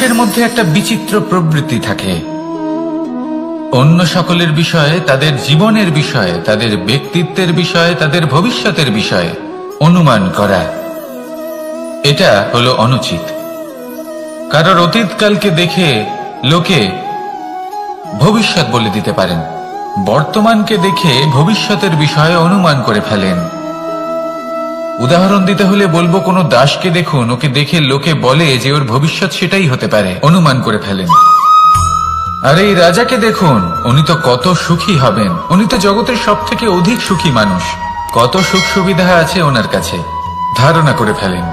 মানুষের মধ্যে একটা বিচিত্র প্রবৃত্তি থাকে, অন্য সকলের বিষয়ে, তাদের জীবনের বিষয়ে, তাদের ব্যক্তিত্বের বিষয়ে, তাদের ভবিষ্যতের বিষয়ে অনুমান করা। এটা হলো অনুচিত। কারোর অতীতকালকে দেখে লোকে ভবিষ্যৎ বলে দিতে পারেন, বর্তমানকে দেখে ভবিষ্যতের বিষয়ে অনুমান করে ফেলেন। উদাহরণ দিতে হলে বলবো, কোনো দাসকে দেখুন, ওকে দেখে লোকে বলে যে ওর ভবিষ্যৎ সেটাই হতে পারে, অনুমান করে ফেলেন। আর এই রাজাকে দেখুন, উনি তো কত সুখী হবেন, উনি তো জগতের সব থেকে অধিক সুখী মানুষ, কত সুখ সুবিধা আছে ওনার কাছে, ধারণা করে ফেলেন।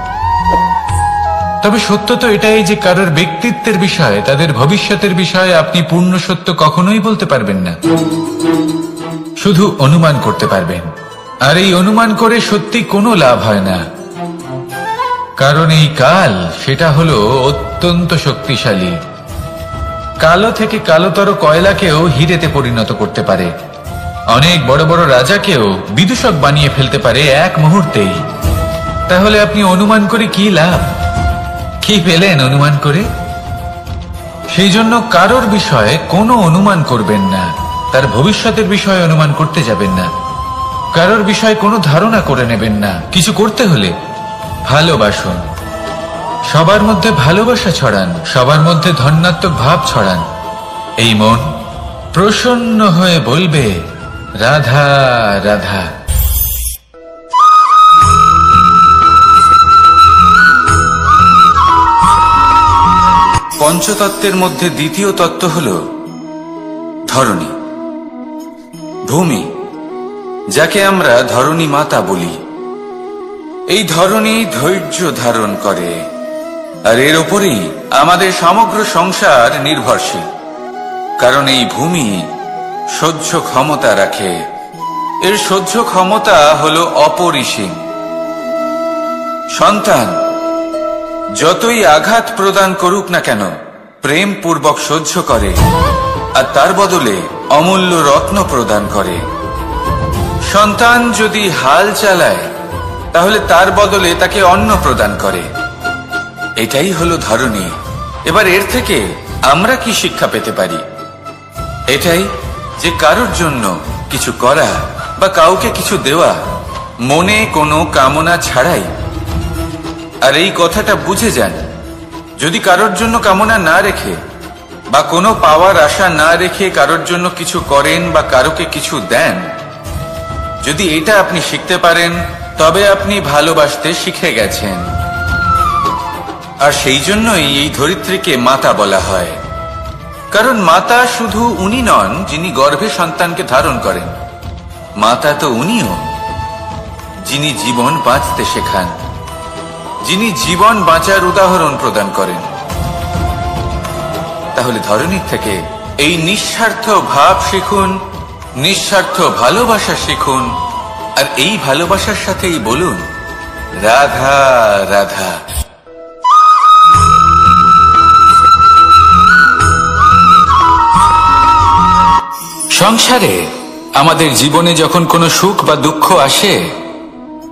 তবে সত্য তো এটাই যে কারোর ব্যক্তিত্বের বিষয়ে, তাদের ভবিষ্যতের বিষয়ে আপনি পূর্ণ সত্য কখনোই বলতে পারবেন না, শুধু অনুমান করতে পারবেন। আর এই অনুমান করে সত্যি কোনো লাভ হয় না, কারণ এই কাল সেটা হলো অত্যন্ত শক্তিশালী। কালো থেকে কালোতর কয়লাকেও হিরেতে পরিণত করতে পারে, অনেক বড় বড় রাজাকেও বিদূষক বানিয়ে ফেলতে পারে এক মুহূর্তেই। তাহলে আপনি অনুমান করে কি লাভ? কি পেলেন অনুমান করে? সেই জন্য কারোর বিষয়ে কোনো অনুমান করবেন না, তার ভবিষ্যতের বিষয়ে অনুমান করতে যাবেন না, কারোর বিষয়ে কোনো ধারণা করে নেবেন না। কিছু করতে হলে ভালোবাসুন, সবার মধ্যে ভালোবাসা ছড়ান, সবার মধ্যে ধন্যাত্মক ভাব ছড়ান। এই মন প্রসন্ন হয়ে বলবে, রাধা রাধা। পঞ্চতত্ত্বের মধ্যে দ্বিতীয় তত্ত্ব হল ধরণী, ভূমি, যাকে আমরা ধরণী মাতা বলি। এই ধরণী ধৈর্য ধারণ করে, আর এর ওপরেই আমাদের সমগ্র সংসার নির্ভরশীল। কারণ এই ভূমি সহ্য ক্ষমতা রাখে, এর সহ্য ক্ষমতা হল অপরিসীম। সন্তান যতই আঘাত প্রদান করুক না কেন, প্রেম পূর্বক সহ্য করে, আর তার বদলে অমূল্য রত্ন প্রদান করে। সন্তান যদি হাল চালায়, তাহলে তার বদলে তাকে অন্ন প্রদান করে। এটাই হলো ধরণী। এবার এর থেকে আমরা কি শিক্ষা পেতে পারি? এটাই যে কারোর জন্য কিছু করা বা কাউকে কিছু দেওয়া মনে কোনো কামনা ছাড়াই। আর এই কথাটা বুঝে যান, যদি কারোর জন্য কামনা না রেখে বা কোনো পাওয়ার আশা না রেখে কারোর জন্য কিছু করেন বা কারোকে কিছু দেন, যদি এটা আপনি শিখতে পারেন, তবে আপনি ভালোবাসতে শিখে গেছেন। আর সেই জন্যই এই ধরিত্রীকে মাতা বলা হয়। কারণ মাতা শুধু উনি নন যিনি গর্ভে সন্তানকে ধারণ করেন, মাতা তো উনিও যিনি জীবন বাঁচতে শেখান, যিনি জীবন বাঁচার উদাহরণ প্রদান করেন। তাহলে ধরণীর থেকে এই নিঃস্বার্থ ভাব শিখুন, নিঃস্বার্থ ভালোবাসা শিখুন, আর এই ভালোবাসার সাথেই বলুন, রাধা রাধা। সংসারে আমাদের জীবনে যখন কোনো সুখ বা দুঃখ আসে,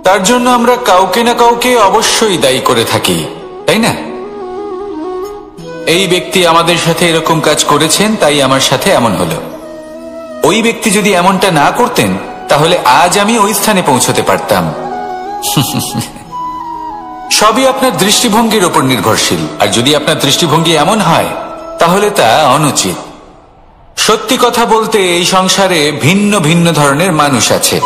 তার জন্য আমরা কাউকে না কাউকে অবশ্যই দায়ী করে থাকি, তাই না? এই ব্যক্তি আমাদের সাথে এরকম কাজ করেছেন, তাই আমার সাথে এমন হলো। ওই ব্যক্তি যদি এমনটা না করতেন, তাহলে আজ আমি ওই স্থানে পৌঁছতে পারতাম। সবই আপনার দৃষ্টিভঙ্গির উপর নির্ভরশীল। আর যদি আপনার দৃষ্টিভঙ্গি এমন হয়, তাহলে তা অনুচিত। সত্যি কথা বলতে, এই সংসারে ভিন্ন ভিন্ন ধরনের মানুষ আছে।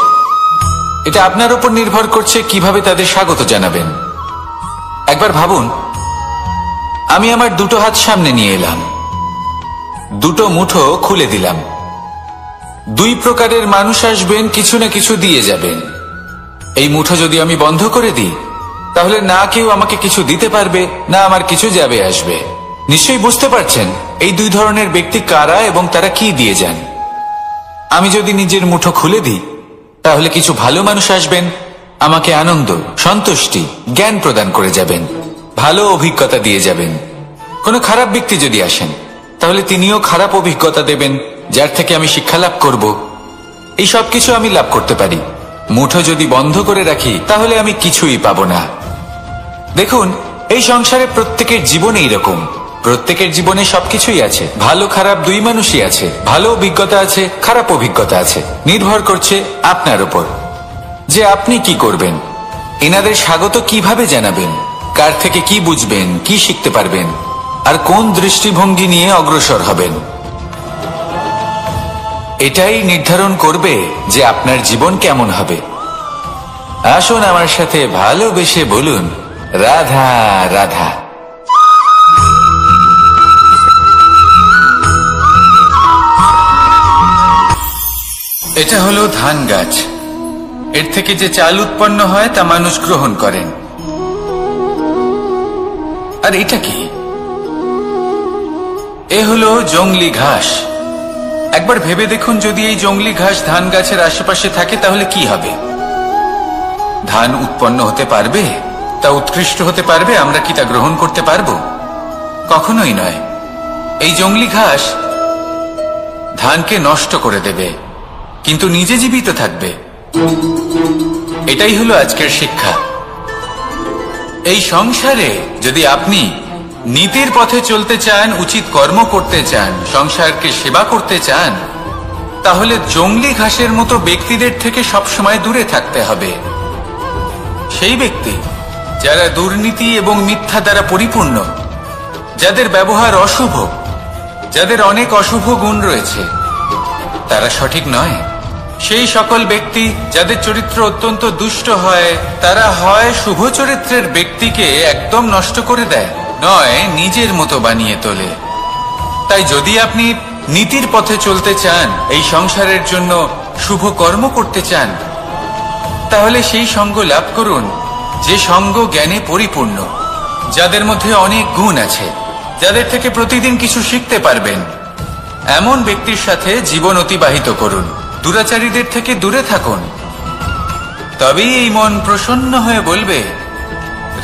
এটা আপনার উপর নির্ভর করছে কিভাবে তাদের স্বাগত জানাবেন। একবার ভাবুন, আমি আমার দুটো হাত সামনে নিয়ে এলাম, দুটো মুঠো খুলে দিলাম। দুই প্রকারের মানুষ আসবেন, কিছু না কিছু দিয়ে যাবেন। এই মুঠো যদি আমি বন্ধ করে দিই, তাহলে না কেউ আমাকে কিছু দিতে পারবে, না আমার কিছু যাবে আসবে। নিশ্চয়ই বুঝতে পারছেন এই দুই ধরনের ব্যক্তি কারা এবং তারা কি দিয়ে যান। আমি যদি নিজের মুঠো খুলে দিই, তাহলে কিছু ভালো মানুষ আসবেন, আমাকে আনন্দ, সন্তুষ্টি, জ্ঞান প্রদান করে যাবেন, ভালো অভিজ্ঞতা দিয়ে যাবেন। কোনো খারাপ ব্যক্তি যদি আসেন, তাহলে তিনিও খারাপ অভিজ্ঞতা দেবেন, যার থেকে আমি শিক্ষা লাভ করব। এই সব কিছু আমি লাভ করতে পারি। মুঠো যদি বন্ধ করে রাখি, তাহলে আমি কিছুই পাবো না। দেখুন, এই সংসারে প্রত্যেকের জীবন এইরকম। প্রত্যেকের জীবনে সবকিছুই আছে, ভালো খারাপ দুই মানুষই আছে, ভালো অভিজ্ঞতা আছে, খারাপ অভিজ্ঞতা আছে। নির্ভর করছে আপনার উপর যে আপনি কি করবেন, এনাদের স্বাগত কিভাবে জানাবেন, কার থেকে কি বুঝবেন, কি শিখতে পারবেন, আর কোন দৃষ্টিভঙ্গি নিয়ে অগ্রসর হবেন। এটাই নির্ধারণ করবে যে আপনার জীবন কেমন হবে। আসুন আমার সাথে ভালোবেসে বলুন, রাধা রাধা। এটা হলো ধান গাছ। এর থেকে যে চাল উৎপন্ন হয় তা মানুষ গ্রহণ করেন। আর এটা কি? এ হলো জংলি ঘাস। একবার ভেবে দেখুন, যদি এই জংলি ঘাস ধান গাছের আশেপাশে থাকে তাহলে কি হবে? ধান উৎপন্ন হতে পারবে? তা উৎকৃষ্ট হতে পারবে? আমরা কি তা গ্রহণ করতে পারবো? কখনোই নয়। এই জংলি ঘাস ধানকে নষ্ট করে দেবে, কিন্তু নিজে জীবিত থাকবে। এটাই হলো আজকের শিক্ষা। এই সংসারে যদি আপনি নীতির পথে চলতে চান, উচিত কর্ম করতে চান, সংসারকে সেবা করতে চান, তাহলে জংলি ঘাসের মতো ব্যক্তিদের থেকে সবসময় দূরে থাকতে হবে। সেই ব্যক্তি যারা দুর্নীতি এবং মিথ্যা দ্বারা পরিপূর্ণ, যাদের ব্যবহার অশুভ, যাদের অনেক অশুভ গুণ রয়েছে, তারা সঠিক নয়। সেই সকল ব্যক্তি যাদের চরিত্র অত্যন্ত দুষ্ট হয়, তারা হয় শুভ চরিত্রের ব্যক্তিকে একদম নষ্ট করে দেয়, নয় নিজের মতো বানিয়ে তোলে। তাই যদি আপনি নীতির পথে চলতে চান, এই সংসারের জন্য শুভ কর্ম করতে চান, তাহলে সেই সঙ্গ লাভ করুন যে সঙ্গ জ্ঞানে পরিপূর্ণ, যাদের মধ্যে অনেক গুণ আছে, যাদের থেকে প্রতিদিন কিছু শিখতে পারবেন। এমন ব্যক্তির সাথে জীবন অতিবাহিত করুন। দুরাচারীদের থেকে দূরে থাকুন। তবেই এই মন প্রসন্ন হয়ে বলবে,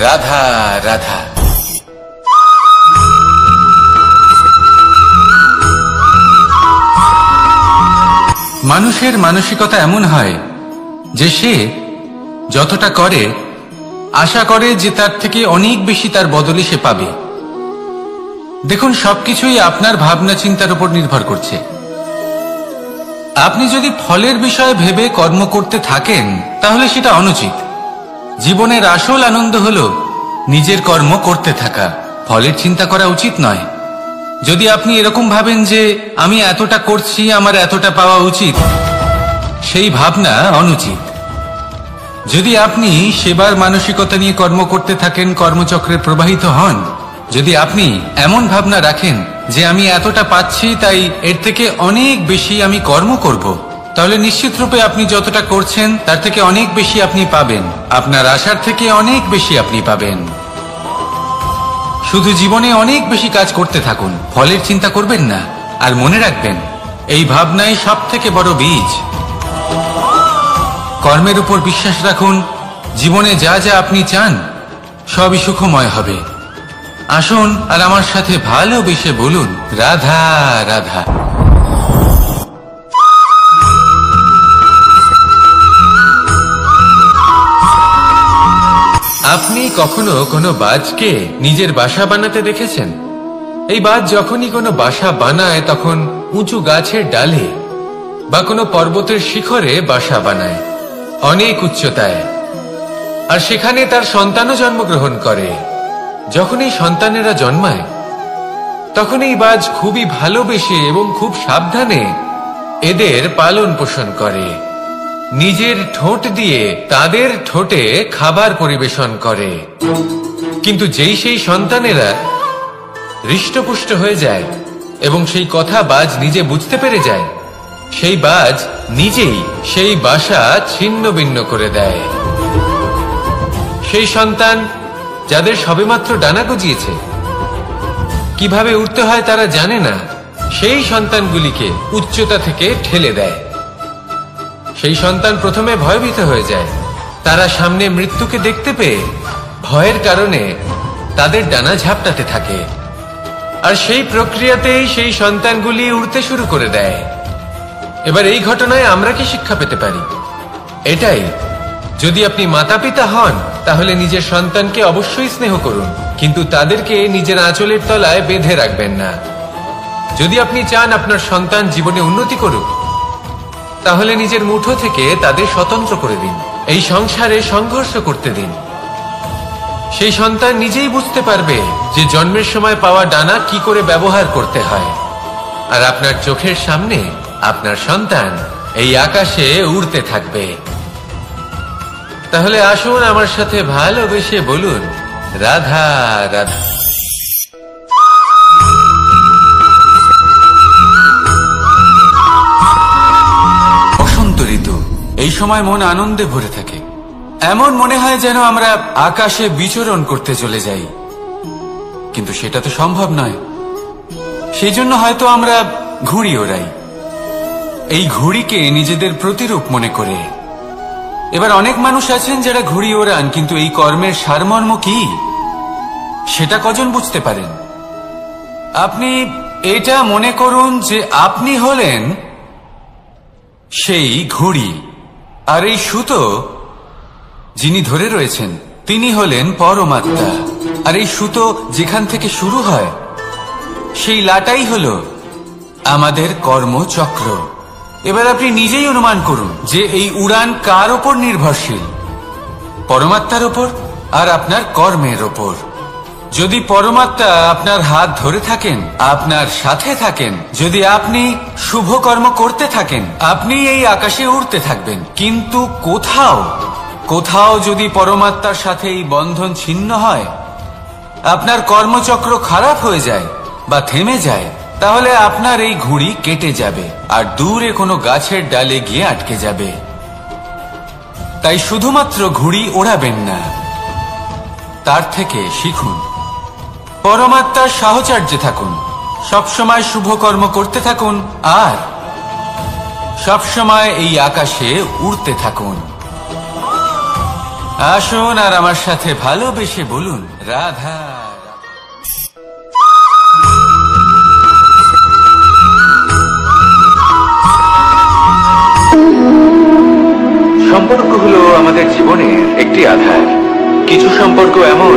রাধা রাধা। মানুষের মানসিকতা এমন হয় যে সে যতটা করে আশা করে যে তার থেকে অনেক বেশি তার বদলে সে পাবে। দেখুন, সবকিছুই আপনার ভাবনা চিন্তার উপর নির্ভর করছে। আপনি যদি ফলের বিষয়ে ভেবে কর্ম করতে থাকেন তাহলে সেটা অনুচিত। জীবনের আসল আনন্দ হলো নিজের কর্ম করতে থাকা, ফলের চিন্তা করা উচিত নয়। যদি আপনি এরকম ভাবেন যে আমি এতটা করছি, আমার এতটা পাওয়া উচিত, সেই ভাবনা অনুচিত। যদি আপনি সেবার মানসিকতা নিয়ে কর্ম করতে থাকেন, কর্মচক্রে প্রবাহিত হন, যদি আপনি এমন ভাবনা রাখেন যে আমি এতটা পাচ্ছি তাই এর থেকে অনেক বেশি আমি কর্ম করব, তাহলে নিশ্চিত রূপে আপনি যতটা করছেন তার থেকে অনেক বেশি আপনি পাবেন। আপনার আশার থেকে অনেক বেশি আপনি পাবেন। শুধু জীবনে অনেক বেশি কাজ করতে থাকুন, ফলের চিন্তা করবেন না। আর মনে রাখবেন, এই ভাবনাই সব থেকে বড় বীজ। কর্মের উপর বিশ্বাস রাখুন। জীবনে যা যা আপনি চান সবই সুখময় হবে। আসুন আর আমার সাথে ভালোবেসে বলুন, রাধা রাধা। আপনি কখনো কোনো বাজকে নিজের বাসা বানাতে দেখেছেন? এই বাজ যখনই কোনো বাসা বানায় তখন উঁচু গাছের ডালে বা কোনো পর্বতের শিখরে বাসা বানায়, অনেক উচ্চতায়। আর সেখানে তার সন্তানও জন্মগ্রহণ করে। যখন এই সন্তানেরা জন্মায় তখন এই বাজ খুবই ভালোবেসে এবং খুব সাবধানে এদের পালন পোষণ করে। নিজের ঠোঁট দিয়ে তাদের ঠোঁটে খাবার পরিবেশন করে। কিন্তু যেই সেই সন্তানেরা হৃষ্টপুষ্ট হয়ে যায় এবং সেই কথা বাজ নিজে বুঝতে পেরে যায়, সেই বাজ নিজেই সেই বাসা ছিন্ন ভিন্ন করে দেয়। সেই সন্তান যাদের সবেমাত্র ডানা গজিয়েছে, কিভাবে উঠতে হয় তারা জানে না, সেই সন্তানগুলিকে উচ্চতা থেকে ঠেলে দেয়। সেই সন্তান প্রথমে ভয়ভীত হয়ে যায়। তারা সামনে মৃত্যুকে দেখতে পেয়ে ভয়ের কারণে তাদের ডানা ঝাপটাতে থাকে। আর সেই প্রক্রিয়াতেই সেই সন্তানগুলি উড়তে শুরু করে দেয়। এবার এই ঘটনায় আমরা কি শিক্ষা পেতে পারি? এটাই, যদি আপনি মাতা পিতা হন তাহলে নিজের সন্তানকে অবশ্যই স্নেহ করুন। কিন্তু তাদেরকে নিজের আঁচলের তলায় বেঁধে রাখবেন না। যদি আপনি চান আপনার সন্তান জীবনে উন্নতি করুক, তাহলে নিজের মুঠো থেকে তাদের স্বতন্ত্র করে দিন। এই সংসারে সংঘর্ষ করতে দিন। সেই সন্তান নিজেই বুঝতে পারবে যে জন্মের সময় পাওয়া ডানা কি করে ব্যবহার করতে হয়। আর আপনার চোখের সামনে আপনার সন্তান এই আকাশে উড়তে থাকবে। তাহলে আসুন আমার সাথে ভালোবেসে বলুন, রাধা রাধা। বসন্ত ঋতু, এই সময় মন আনন্দে ভরে থাকে। এমন মনে হয় যেন আমরা আকাশে বিচরণ করতে চলে যাই, কিন্তু সেটা তো সম্ভব নয়। সেই জন্য হয়তো আমরা ঘুড়ি ওড়াই, এই ঘুড়িকে নিজেদের প্রতিরূপ মনে করে। এবার অনেক মানুষ আছেন যারা ঘুড়ি ওড়ান, কিন্তু এই কর্মের সারমর্ম কি সেটা কজন বুঝতে পারেন? আপনি এটা মনে করুন যে আপনি হলেন সেই ঘুড়ি, আর এই সুতো যিনি ধরে রয়েছেন তিনি হলেন পরমাত্মা। আর এই সুতো যেখান থেকে শুরু হয় সেই লাটাই হল আমাদের কর্মচক্র। এবার আপনি নিজেই অনুমান করুন যে এই উড়ান কার ওপর নির্ভরশীল? পরমাত্মার ওপর আর আপনার কর্মের ওপর। যদি পরমাত্মা আপনার হাত ধরে থাকেন, আপনার সাথে থাকেন, যদি আপনি শুভ কর্ম করতে থাকেন, আপনি এই আকাশে উড়তে থাকবেন। কিন্তু কোথাও যদি পরমাত্মার সাথে এই বন্ধন ছিন্ন হয়, আপনার কর্মচক্র খারাপ হয়ে যায় বা থেমে যায়, তাহলে আপনার এই ঘুড়ি কেটে যাবে আর দূরে কোনো গাছের ডালে গিয়ে আটকে যাবে। তাই শুধুমাত্র ঘুড়ি ওড়াবেন না, তার থেকে শিখুন, পরমাত্মার সাহচর্যে থাকুন, সবসময় শুভ কর্ম করতে থাকুন আর সবসময় এই আকাশে উড়তে থাকুন। আসুন আর আমার সাথে ভালোবেসে বলুন, রাধা। সম্পর্ক হলো আমাদের জীবনের একটি আধার। কিছু সম্পর্ক এমন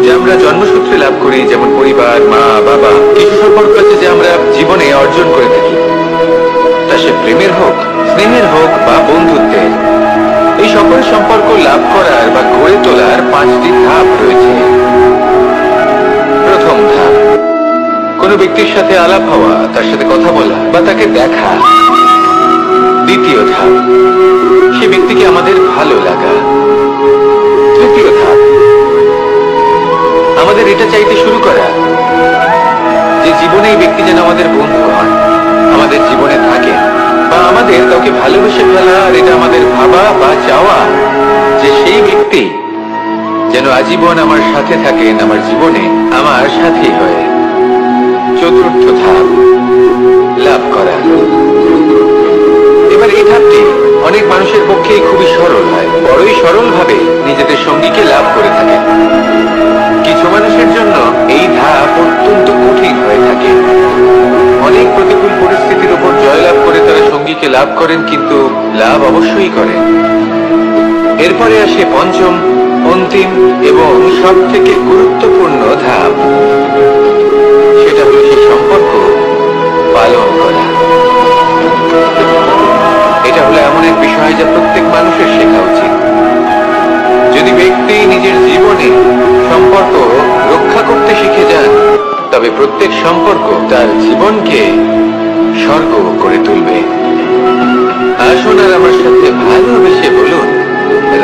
যে আমরা জন্মসূত্রে লাভ করি, যেমন পরিবার, মা বাবা। কিছু সম্পর্ক আছে যে আমরা জীবনে অর্জন করে থাকি, তা সে প্রেমের হোক, স্নেহের হোক বা বন্ধুত্বের। এই সকল সম্পর্ক লাভ করার বা গড়ে তোলার 5টি ধাপ রয়েছে। প্রথম ধাপ, কোনো ব্যক্তির সাথে আলাপ হওয়া, তার সাথে কথা বলা বা তাকে দেখা। দ্বিতীয় ধাপ, সে ব্যক্তিকে আমাদের ভালো লাগা। তৃতীয় ধাপ, আমাদের এটা চাইতে শুরু করা যে জীবনে এই ব্যক্তি যেন আমাদের বন্ধু হন, আমাদের জীবনে থাকে, বা আমাদের কাউকে ভালোবেসে ফেলা। আর এটা আমাদের ভাবা বা চাওয়া যে সেই ব্যক্তি যেন আজীবন আমার সাথে থাকেন, আমার জীবনে আমার সাথী হয়ে। চতুর্থ ধাপ, লাভ করা। এবার এই ধাপটি অনেক মানুষের পক্ষেই খুবই সরল হয়, বড়ই সরলভাবে নিজেদের সঙ্গীকে লাভ করে থাকে। কিছু মানুষের জন্য এই ধাপ অত্যন্ত কঠিন হয়ে থাকে। অনেক প্রতিকূল পরিস্থিতির উপর জয়লাভ করে তারা সঙ্গীকে লাভ করেন, কিন্তু লাভ অবশ্যই করেন। এরপরে আসে পঞ্চম, অন্তিম এবং সব থেকে গুরুত্বপূর্ণ ধাপ। সেটা হলো সেই সম্পর্ক পালন করা। এটা হলো এমন এক বিষয় যা প্রত্যেক মানুষের শেখা উচিত। যদি ব্যক্তি নিজের জীবনে সম্পর্ক রক্ষা করতে শিখে যান, তবে প্রত্যেক সম্পর্ক তার জীবনকে স্বর্গ করে তুলবে। আসুন আর আমার সাথে ভালোবেসে বলুন,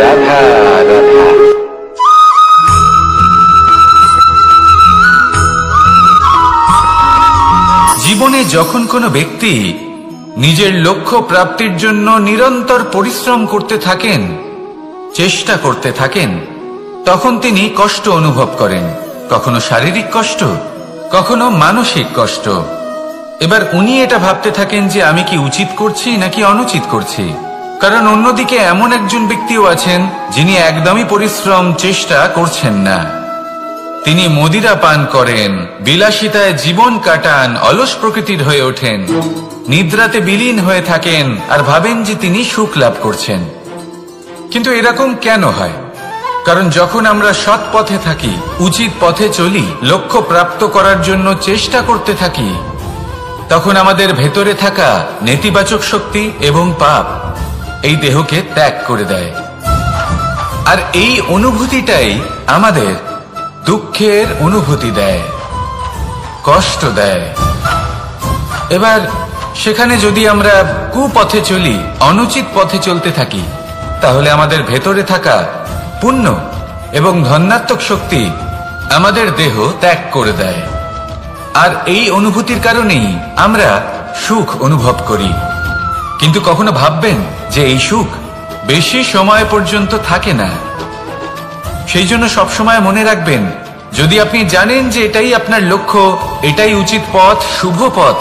রাধা রাধা। জীবনে যখন কোনো ব্যক্তি নিজের লক্ষ্য প্রাপ্তির জন্য নিরন্তর পরিশ্রম করতে থাকেন, চেষ্টা করতে থাকেন, তখন তিনি কষ্ট অনুভব করেন। কখনো শারীরিক কষ্ট, কখনো মানসিক কষ্ট। এবার উনি এটা ভাবতে থাকেন যে আমি কি উচিত করছি নাকি অনুচিত করছি। কারণ অন্যদিকে এমন একজন ব্যক্তিও আছেন যিনি একদমই পরিশ্রম চেষ্টা করছেন না। তিনি মদিরা পান করেন, বিলাসিতায় জীবন কাটান, অলস প্রকৃতির হয়ে ওঠেন, নিদ্রাতে বিলীন হয়ে থাকেন আর ভাবেন যে তিনি সুখ লাভ করছেন। কিন্তু এরকম কেন হয়? কারণ যখন আমরা সৎ পথে থাকি, উচিত পথে চলি, লক্ষ্য প্রাপ্ত করার জন্য চেষ্টা করতে থাকি, তখন আমাদের ভেতরে থাকা নেতিবাচক শক্তি এবং পাপ এই দেহকে ত্যাগ করে দেয়। আর এই অনুভূতিটাই আমাদের দুঃখের অনুভূতি দেয়, কষ্ট দেয়। এবার সেখানে যদি আমরা কুপথে চলি, অনুচিত পথে চলতে থাকি, তাহলে আমাদের ভেতরে থাকা পুণ্য এবং ধনাত্মক শক্তি আমাদের দেহ ত্যাগ করে দেয়। আর এই অনুভূতির কারণেই আমরা সুখ অনুভব করি। কিন্তু কখনো ভাববেন যে এই সুখ বেশি সময় পর্যন্ত থাকে না। সেই জন্য সবসময় মনে রাখবেন, যদি আপনি জানেন যে এটাই আপনার লক্ষ্য, এটাই উচিত পথ, শুভ পথ,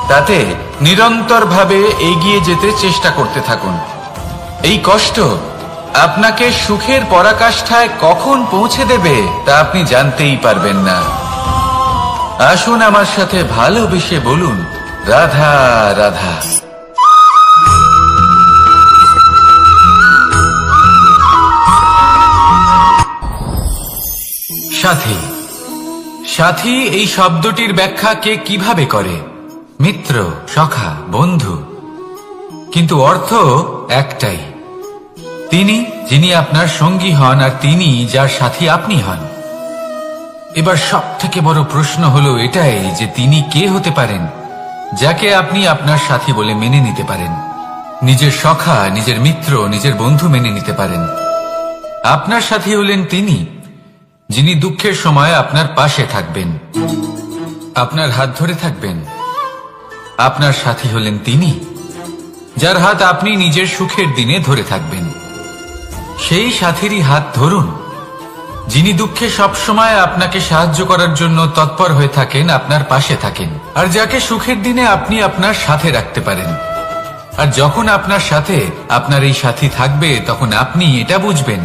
তাতে নিরন্তরভাবে এগিয়ে যেতে চেষ্টা করতে থাকুন। এই কষ্ট আপনাকে সুখের পরাকাষ্ঠায় কখন পৌঁছে দেবে তা আপনি জানতেই পারবেন না। আসুন আমার সাথে ভালোবেসে বলুন, রাধা রাধা। সাথী। সাথী এই শব্দটির ব্যাখ্যা কে কিভাবে করে? মিত্র, সখা, বন্ধু। কিন্তু অর্থ একটাই, তিনি যিনি আপনার সঙ্গী হন আর তিনি যার সাথী আপনি হন। এবার সব থেকে বড় প্রশ্ন হলো এটাই যে তিনি কে হতে পারেন যাকে আপনি আপনার সাথী বলে মেনে নিতে পারেন, নিজের সখা, নিজের মিত্র, নিজের বন্ধু মেনে নিতে পারেন। আপনার সাথী হলেন তিনি যিনি দুঃখের সময় আপনার পাশে থাকবেন, আপনার হাত ধরে থাকবেন। আপনার সাথী হলেন তিনি যার হাত আপনি নিজের সুখের দিনে ধরে থাকবেন। সেই সাথীরই হাত ধরুন যিনি দুঃখে সবসময় আপনাকে সাহায্য করার জন্য তৎপর হয়ে থাকেন, আপনার পাশে থাকেন, আর যাকে সুখের দিনে আপনি আপনার সাথে রাখতে পারেন। আর যখন আপনার সাথে আপনার এই সাথী থাকবে, তখন আপনি এটা বুঝবেন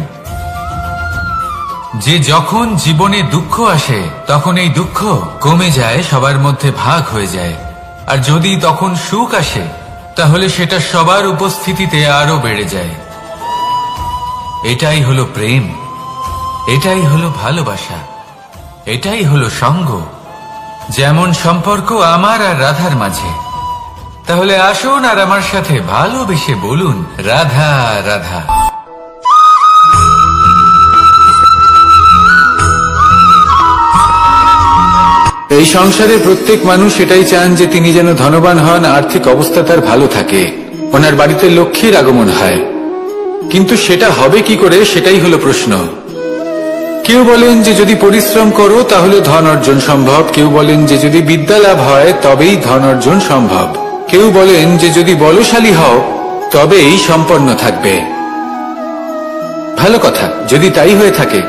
যে যখন জীবনে দুঃখ আসে, তখন এই দুঃখ কমে যায়, সবার মধ্যে ভাগ হয়ে যায়। আর যদি তখন সুখ আসে, তাহলে সেটা সবার উপস্থিতিতে আরো বেড়ে যায়। এটাই হলো প্রেম, এটাই হলো ভালোবাসা, এটাই হলো সঙ্গ। যেমন সম্পর্ক আমার আর রাধার মাঝে। তাহলে আসুন আর আমার সাথে ভালোবেসে বলুন, রাধা রাধা। এই সংসারে প্রত্যেক মানুষ এটাই চান যে তিনি যেন ধনবান হন, আর্থিক অবস্থা তার ভালো থাকে, ওনার বাড়িতে লক্ষ্মীর আগমন হয়। কিন্তু সেটা হবে কি করে, সেটাই হলো প্রশ্ন। কেউ বলেন যে যদি পরিশ্রম করো তাহলে ধন অর্জন সম্ভব, কেউ বলেন যে যদি বিদ্যা লাভ হয় তবেই ধন অর্জন সম্ভব, কেউ বলেন যে যদি বলশালী হও তবেই সম্পন্ন থাকবে। ভালো কথা, যদি তাই হয়ে থাকে,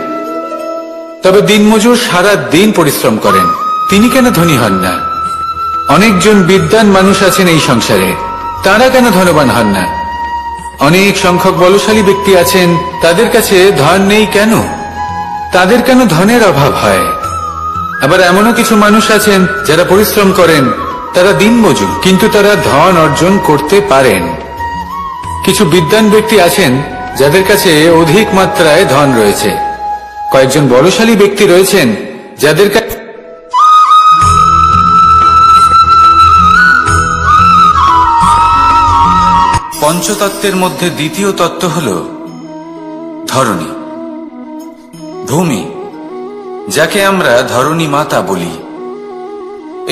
তবে দিনমজুর সারা দিন পরিশ্রম করেন, তিনি কেন ধনী হন না? অনেকজন বিদ্বান মানুষ আছেন এই সংসারে, তারা কেন ধনবান হন না? অনেক সংখ্যক বলশালী ব্যক্তি আছেন, তাদের কাছে ধন নেই কেন? তাদের কেন ধনের অভাব হয়? আবার এমনও কিছু মানুষ আছেন যারা পরিশ্রম করেন, তারা দিনমজুর, কিন্তু তারা ধন অর্জন করতে পারেন। কিছু বিদ্বান ব্যক্তি আছেন যাদের কাছে অধিক মাত্রায় ধন রয়েছে, কয়েকজন বলশালী ব্যক্তি রয়েছেন যাদের কাছে পঞ্চতত্ত্বের মধ্যে দ্বিতীয় তত্ত্ব হল ধরণী, ভূমি, যাকে আমরা ধরণী মাতা বলি।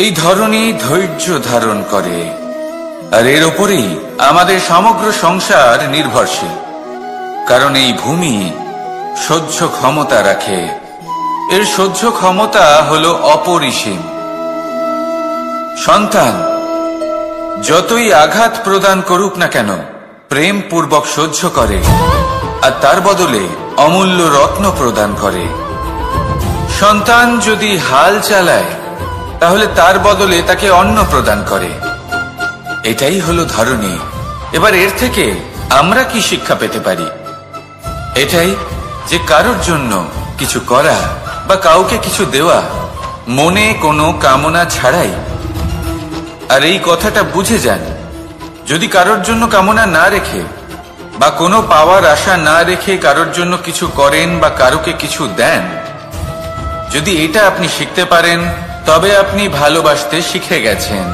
এই ধরণী ধৈর্য ধারণ করে, আর এর ওপরেই আমাদের সমগ্র সংসার নির্ভরশীল। কারণ এই ভূমি সহ্য ক্ষমতা রাখে, এর সহ্য ক্ষমতা হল অপরিসীম। সন্তান যতই আঘাত প্রদান করুক না কেন, প্রেম পূর্বক সহ্য করে, আর তার বদলে অমূল্য রত্ন প্রদান করে। সন্তান যদি হাল চালায়, তাহলে তার বদলে তাকে অন্ন প্রদান করে। এটাই হলো ধরণী। এবার এর থেকে আমরা কি শিক্ষা পেতে পারি? এটাই যে কারোর জন্য কিছু করা বা কাউকে কিছু দেওয়া মনে কোনো কামনা ছাড়াই। আর এই কথাটা বুঝে যান, যদি কারোর জন্য কামনা না রেখে বা কোনো পাওয়ার আশা না রেখে কারোর জন্য কিছু করেন বা কারোকে কিছু দেন, যদি এটা আপনি শিখতে পারেন তবে আপনি ভালোবাসতে শিখে গেছেন।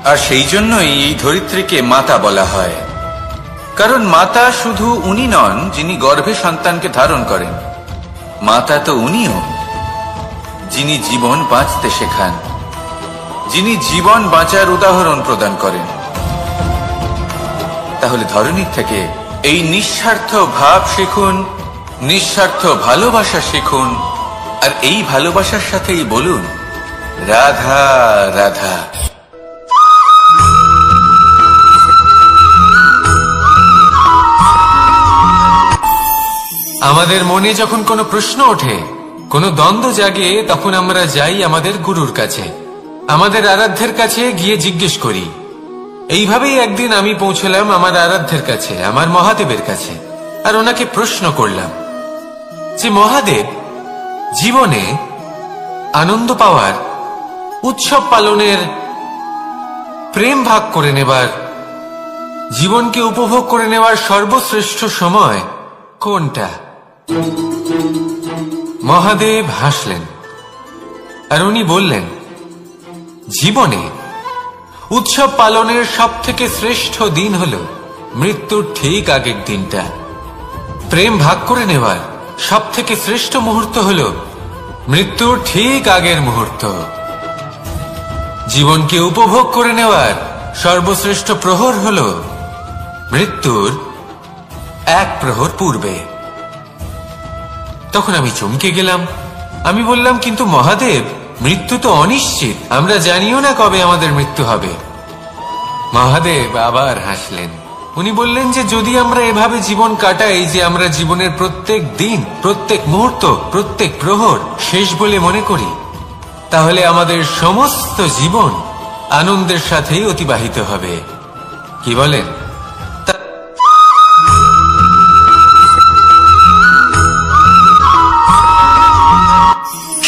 আর সেই জন্যই এই ধরিত্রীকে মাতা বলা হয়, কারণ মাতা শুধু উনি নন যিনি গর্ভে সন্তানকে ধারণ করেন, মাতা তো উনিও যিনি জীবন বাঁচতে শেখান, যিনি জীবন বাঁচার উদাহরণ প্রদান করেন। তাহলে ধরনীর থেকে এই নিঃস্বার্থ ভাব শিখুন, নিঃস্বার্থ ভালোবাসা শিখুন, আর এই ভালোবাসার সাথেই বলুন রাধা রাধা। আমাদের মনে যখন কোনো প্রশ্ন ওঠে, কোনো দ্বন্দ্ব জাগে, তখন আমরা যাই আমাদের গুরুর কাছে, আমাদের আরাধ্যের কাছে গিয়ে জিজ্ঞেস করি। এইভাবেই একদিন আমি পৌঁছলাম আমার আরাধ্যের কাছে, আমার মহাদেবের কাছে, আর ওনাকে প্রশ্ন করলাম যে মহাদেব, জীবনে আনন্দ পাওয়ার, উৎসব পালনের, প্রেম ভাগ করে নেবার, জীবনকে উপভোগ করে নেওয়ার সর্বশ্রেষ্ঠ সময় কোনটা? মহাদেব হাসলেন আর উনি বললেন, জীবনে উৎসব পালনের সব থেকে শ্রেষ্ঠ দিন হল মৃত্যুর ঠিক আগের দিনটা। প্রেম ভাগ করে নেওয়ার সব থেকে শ্রেষ্ঠ মুহূর্ত হল মৃত্যুর ঠিক আগের মুহূর্ত। জীবনকে উপভোগ করে নেওয়ার সর্বশ্রেষ্ঠ প্রহর হল মৃত্যুর এক প্রহর পূর্বে। তখন আমি চমকে গেলাম। আমি বললাম, কিন্তু মহাদেব, মৃত্যু তো অনিশ্চিত, আমরা জানিও না কবে আমাদের মৃত্যু হবে। মহাদেব আবার হাসলেন। উনি বললেন যে যদি আমরা এভাবে জীবন কাটাই যে আমরা জীবনের প্রত্যেক দিন, প্রত্যেক মুহূর্ত, প্রত্যেক প্রহর শেষ বলে মনে করি, তাহলে আমাদের সমস্ত জীবন আনন্দের সাথেই অতিবাহিত হবে। কি বলেন?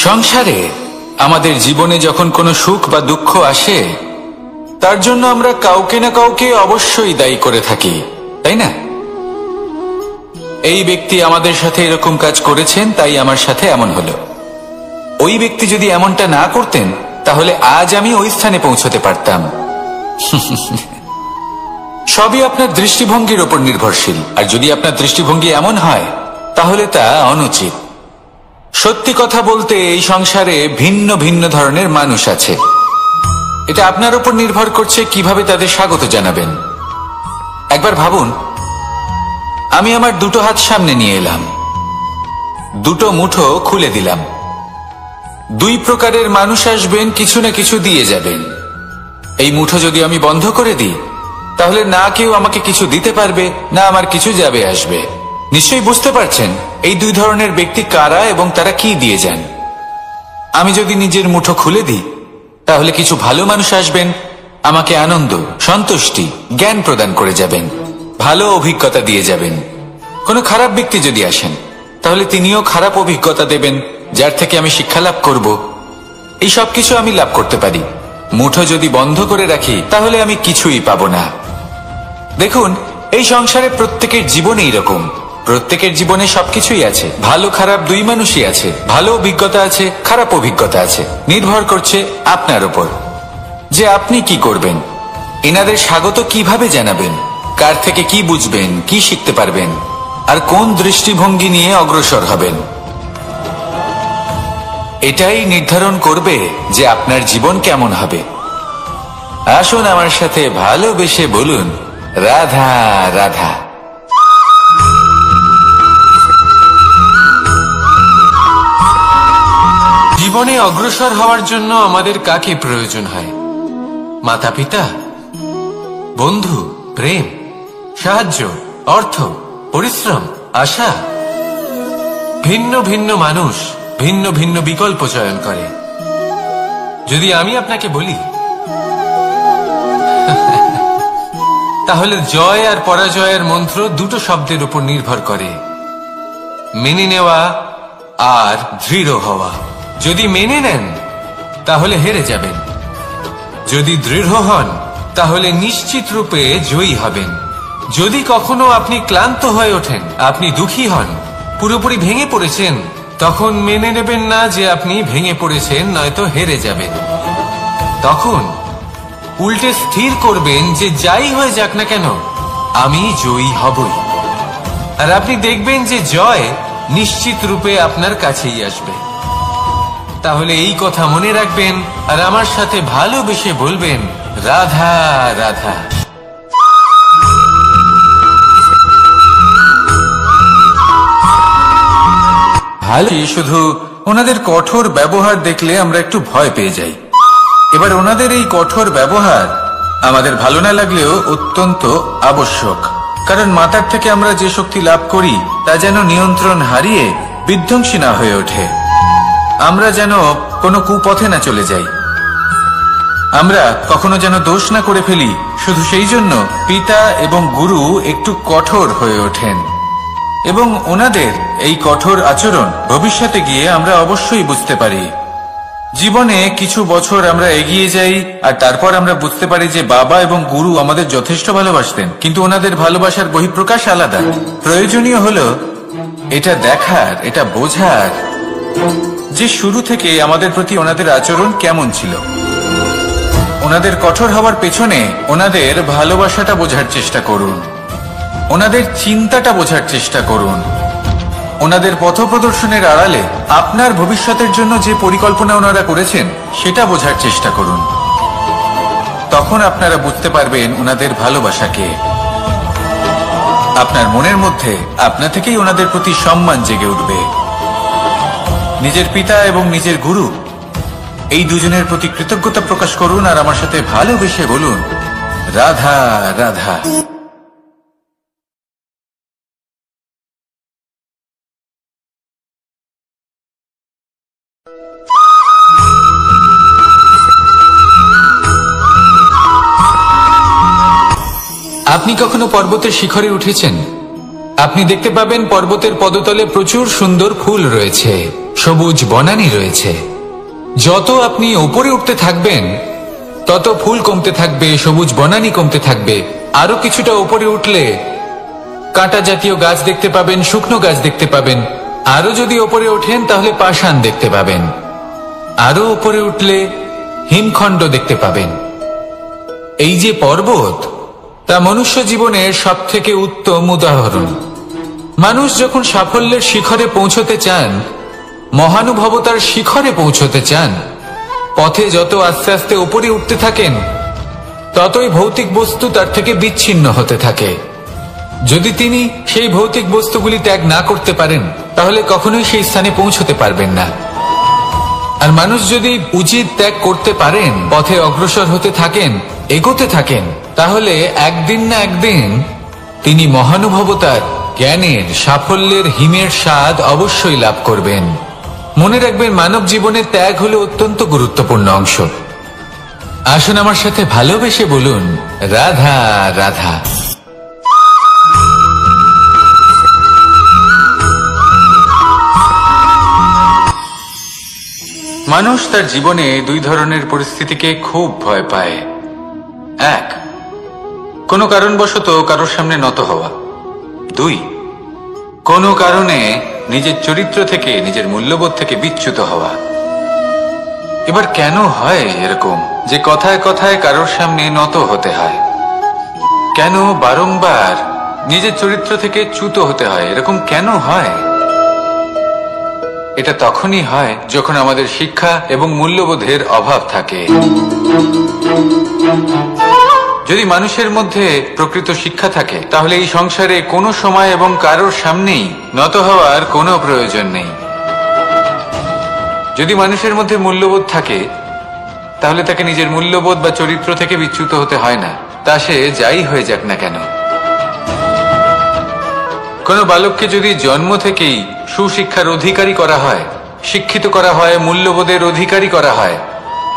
সংসারে আমাদের জীবনে যখন কোনো সুখ বা দুঃখ আসে, তার জন্য আমরা কাউকে না কাউকে অবশ্যই দায়ী করে থাকি, তাই না? এই ব্যক্তি আমাদের সাথে এরকম কাজ করেছেন, তাই আমার সাথে এমন হলো। ওই ব্যক্তি যদি এমনটা না করতেন, তাহলে আজ আমি ওই স্থানে পৌঁছতে পারতাম। সবই আপনার দৃষ্টিভঙ্গির উপর নির্ভরশীল, আর যদি আপনার দৃষ্টিভঙ্গি এমন হয়, তাহলে তা অনুচিত। সত্যি কথা বলতে, এই সংসারে ভিন্ন ভিন্ন ধরনের মানুষ আছে। এটা আপনার উপর নির্ভর করছে কিভাবে তাদের স্বাগত জানাবেন। একবার ভাবুন, আমি আমার দুটো হাত সামনে নিয়ে এলাম, দুটো মুঠো খুলে দিলাম। দুই প্রকারের মানুষ আসবেন, কিছু না কিছু দিয়ে যাবেন। এই মুঠো যদি আমি বন্ধ করে দিই, তাহলে না কেউ আমাকে কিছু দিতে পারবে, না আমার কিছু যাবে আসবে। নিশ্চয়ই বুঝতে পারছেন এই দুই ধরনের ব্যক্তি কারা এবং তারা কি দিয়ে যান। আমি যদি নিজের মুঠো খুলে দিই, তাহলে কিছু ভালো মানুষ আসবেন, আমাকে আনন্দ, সন্তুষ্টি, জ্ঞান প্রদান করে যাবেন, ভালো অভিজ্ঞতা দিয়ে যাবেন। কোনো খারাপ ব্যক্তি যদি আসেন, তাহলে তিনিও খারাপ অভিজ্ঞতা দেবেন, যার থেকে আমি শিক্ষা লাভ করব। এই সব কিছু আমি লাভ করতে পারি। মুঠো যদি বন্ধ করে রাখি, তাহলে আমি কিছুই পাবো না। দেখুন, এই সংসারে প্রত্যেকের জীবনে এইরকম। প্রত্যেকের জীবনে সবকিছুই আছে, ভালো খারাপ দুই মানুষই আছে, ভালো অভিজ্ঞতা আছে, খারাপ অভিজ্ঞতা আছে। নির্ভর করছে আপনার উপর যে আপনি কি করবেন, এনাদের স্বাগত কিভাবে জানাবেন, কার থেকে কি বুঝবেন, কি শিখতে পারবেন, আর কোন দৃষ্টিভঙ্গি নিয়ে অগ্রসর হবেন। এটাই নির্ধারণ করবে যে আপনার জীবন কেমন হবে। আসুন আমার সাথে ভালোবেসে বলুন রাধা রাধা। জীবনে অগ্রসর হওয়ার জন্য আমাদের কাকে প্রয়োজন হয়? মাতা পিতা, বন্ধু, প্রেম, সাহায্য, অর্থ, পরিশ্রম, আশা। ভিন্ন ভিন্ন মানুষ ভিন্ন ভিন্ন বিকল্প চয়ন করে। যদি আমি আপনাকে বলি, তাহলে জয় আর পরাজয়ের মন্ত্র দুটো শব্দের উপর নির্ভর করে, মেনে নেওয়া আর দৃঢ় হওয়া। যদি মেনে নেন, তাহলে হেরে যাবেন। যদি দৃঢ় হন, তাহলে নিশ্চিত রূপে জয়ী হবেন। যদি কখনো আপনি ক্লান্ত হয়ে ওঠেন, আপনি দুঃখী হন, পুরোপুরি ভেঙে পড়েছেন, তখন মেনে নেবেন না যে আপনি ভেঙে পড়েছেন, নয়তো হেরে যাবেন। তখন উল্টে স্থির করবেন যে যাই হয়ে যাক না কেন, আমি জয়ী হবই। আর আপনি দেখবেন যে জয় নিশ্চিত রূপে আপনার কাছেই আসবে। তাহলে এই কথা মনে রাখবেন আর আমার সাথে ভালোবেসে বলবেন, রাধা রাধা। ভালো, শুধু ওনাদের কঠোর ব্যবহার দেখলে আমরা একটু ভয় পেয়ে যাই। এবার ওনাদের এই কঠোর ব্যবহার আমাদের ভালো না লাগলেও অত্যন্ত আবশ্যক, কারণ মাতার থেকে আমরা যে শক্তি লাভ করি তা যেন নিয়ন্ত্রণ হারিয়ে বিধ্বংসী না হয়ে ওঠে। আমরা যেন কোনো কুপথে না চলে যাই, আমরা কখনো যেন দোষ না করে ফেলি। শুধু সেই জন্য পিতা এবং গুরু একটু কঠোর হয়ে ওঠেন, এবং ওনাদের এই কঠোর আচরণ ভবিষ্যতে গিয়ে আমরা অবশ্যই বুঝতে পারি। জীবনে কিছু বছর আমরা এগিয়ে যাই আর তারপর আমরা বুঝতে পারি যে বাবা এবং গুরু আমাদের যথেষ্ট ভালোবাসতেন, কিন্তু ওনাদের ভালোবাসার বহিঃপ্রকাশ আলাদা। প্রয়োজনীয় হলো এটা দেখার, এটা বোঝার যে শুরু থেকে আমাদের প্রতি ওনাদের আচরণ কেমন ছিল। ওনাদের কঠোর হওয়ার পেছনে ওনাদের ভালোবাসাটা বোঝার চেষ্টা করুন, ওনাদের চিন্তাটা বোঝার চেষ্টা করুন, ওনাদের পথপ্রদর্শনের আড়ালে আপনার ভবিষ্যতের জন্য যে পরিকল্পনা ওনারা করেছেন সেটা বোঝার চেষ্টা করুন। তখন আপনারা বুঝতে পারবেন ওনাদের ভালোবাসাকে। আপনার মনের মধ্যে আপনা থেকেই ওনাদের প্রতি সম্মান জেগে উঠবে। নিজের পিতা এবং নিজের গুরু এই দুজনের প্রতি কৃতজ্ঞতা প্রকাশ করুন আর আমার সাথে ভালোবেসে বলুন, রাধা রাধা। আপনি কখনো পর্বতের শিখরে উঠেছেন? আপনি দেখতে পাবেন পর্বতের পদতলে প্রচুর সুন্দর ফুল রয়েছে, সবুজ বনানী রয়েছে। যত আপনি উপরে উঠতে থাকবেন তত ফুল কমতে থাকবে, সবুজ বনানী কমতে থাকবে। আরো কিছুটা উপরে উঠলে কাঁটা জাতীয় গাছ দেখতে পাবেন, শুকনো গাছ দেখতে পাবেন। আরো যদি উপরে ওঠেন তাহলে পাষাণ দেখতে পাবেন। আরো উপরে উঠলে হিমখণ্ড দেখতে পাবেন। এই যে পর্বত, তা মনুষ্য জীবনের সব থেকে উত্তম উদাহরণ। মানুষ যখন সাফল্যের শিখরে পৌঁছতে চান, মহানুভবতার শিখরে পৌঁছতে চান, পথে যত আস্তে আস্তে উপরে উঠতে থাকেন ততই ভৌতিক বস্তু তার থেকে বিচ্ছিন্ন হতে থাকে। যদি তিনি সেই ভৌতিক বস্তুগুলি ত্যাগ না করতে পারেন তাহলে কখনোই সেই স্থানে পৌঁছতে পারবেন না। আর মানুষ যদি উচিত ত্যাগ করতে পারেন, পথে অগ্রসর হতে থাকেন, এগোতে থাকেন, তাহলে একদিন না একদিন তিনি মহানুভবতার, জ্ঞানের, সাফল্যের হিমের স্বাদ অবশ্যই লাভ করবেন। মনে রাখবেন, মানব জীবনে ত্যাগ হলো অত্যন্ত গুরুত্বপূর্ণ অংশ। আসুন আমার সাথে ভালোবেসে বলুন, রাধা রাধা। মানুষ তার জীবনে দুই ধরনের পরিস্থিতিকে খুব ভয় পায়। এক, কোনো কারণবশত কারোর সামনে নত হওয়া। দুই, কোনো কারণে নিজের চরিত্র থেকে, নিজের মূল্যবোধ থেকে বিচ্যুত হওয়া। এবার কেন হয় এরকম যে কথায় কথায় কারোর সামনে নত হতে হয়? কেন বারংবার নিজের চরিত্র থেকে চ্যুত হতে হয়? এরকম কেন হয়? এটা তখনই হয় যখন আমাদের শিক্ষা এবং মূল্যবোধের অভাব থাকে। যদি মানুষের মধ্যে প্রকৃত শিক্ষা থাকে তাহলে এই সংসারে কোনো সময় এবং কারোর সামনেই নত হওয়ার কোনো প্রয়োজন নেই। যদি মানুষের মধ্যে মূল্যবোধ থাকে তাহলে তাকে নিজের মূল্যবোধ বা চরিত্র থেকে বিচ্যুত হতে হয় না, তা সে যাই হয়ে যাক না কেন। কোনো বালককে যদি জন্ম থেকেই সুশিক্ষার অধিকারী করা হয়, শিক্ষিত করা হয়, মূল্যবোধের অধিকারী করা হয়,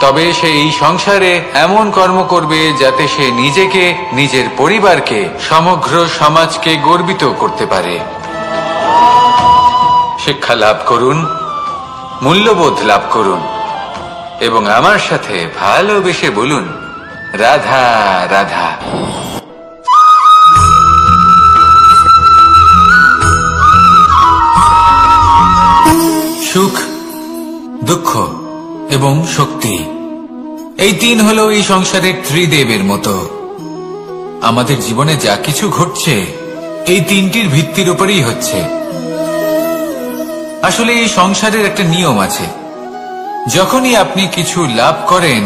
তবে সে এই সংসারে এমন কর্ম করবে যাতে সে নিজেকে, নিজের পরিবারকে, সমগ্র সমাজকে গর্বিত করতে পারে। শিক্ষা লাভ করুন, মূল্যবোধ লাভ করুন এবং আমার সাথে ভালোবেসে বলুন, রাধা রাধা। দুঃখ এবং শক্তি। এই তিন হলো এই সংসারের ত্রিদেবের মতো। আমাদের জীবনে যা কিছু ঘটছে এই তিনটির ভিত্তির উপরেই হচ্ছে। আসলে এই সংসারের একটা নিয়ম আছে, যখনই আপনি কিছু লাভ করেন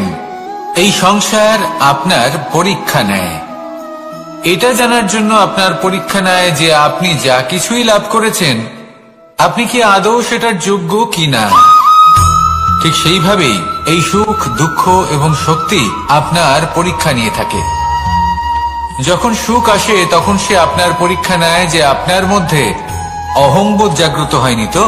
এই সংসার আপনার পরীক্ষা নেয়। এটা জানার জন্য আপনার পরীক্ষা নেয় যে আপনি যা কিছুই লাভ করেছেন আপনি কি আদৌ সেটার যোগ্য কিনা। ঠিক সেইভাবেই এই সুখ, দুঃখ এবং শক্তি আপনার পরীক্ষা নিয়ে থাকে। যখন সুখ আসে তখন সে আপনার পরীক্ষা নেয় যে আপনার মধ্যে অহংবোধ জাগ্রত হয়নি তো।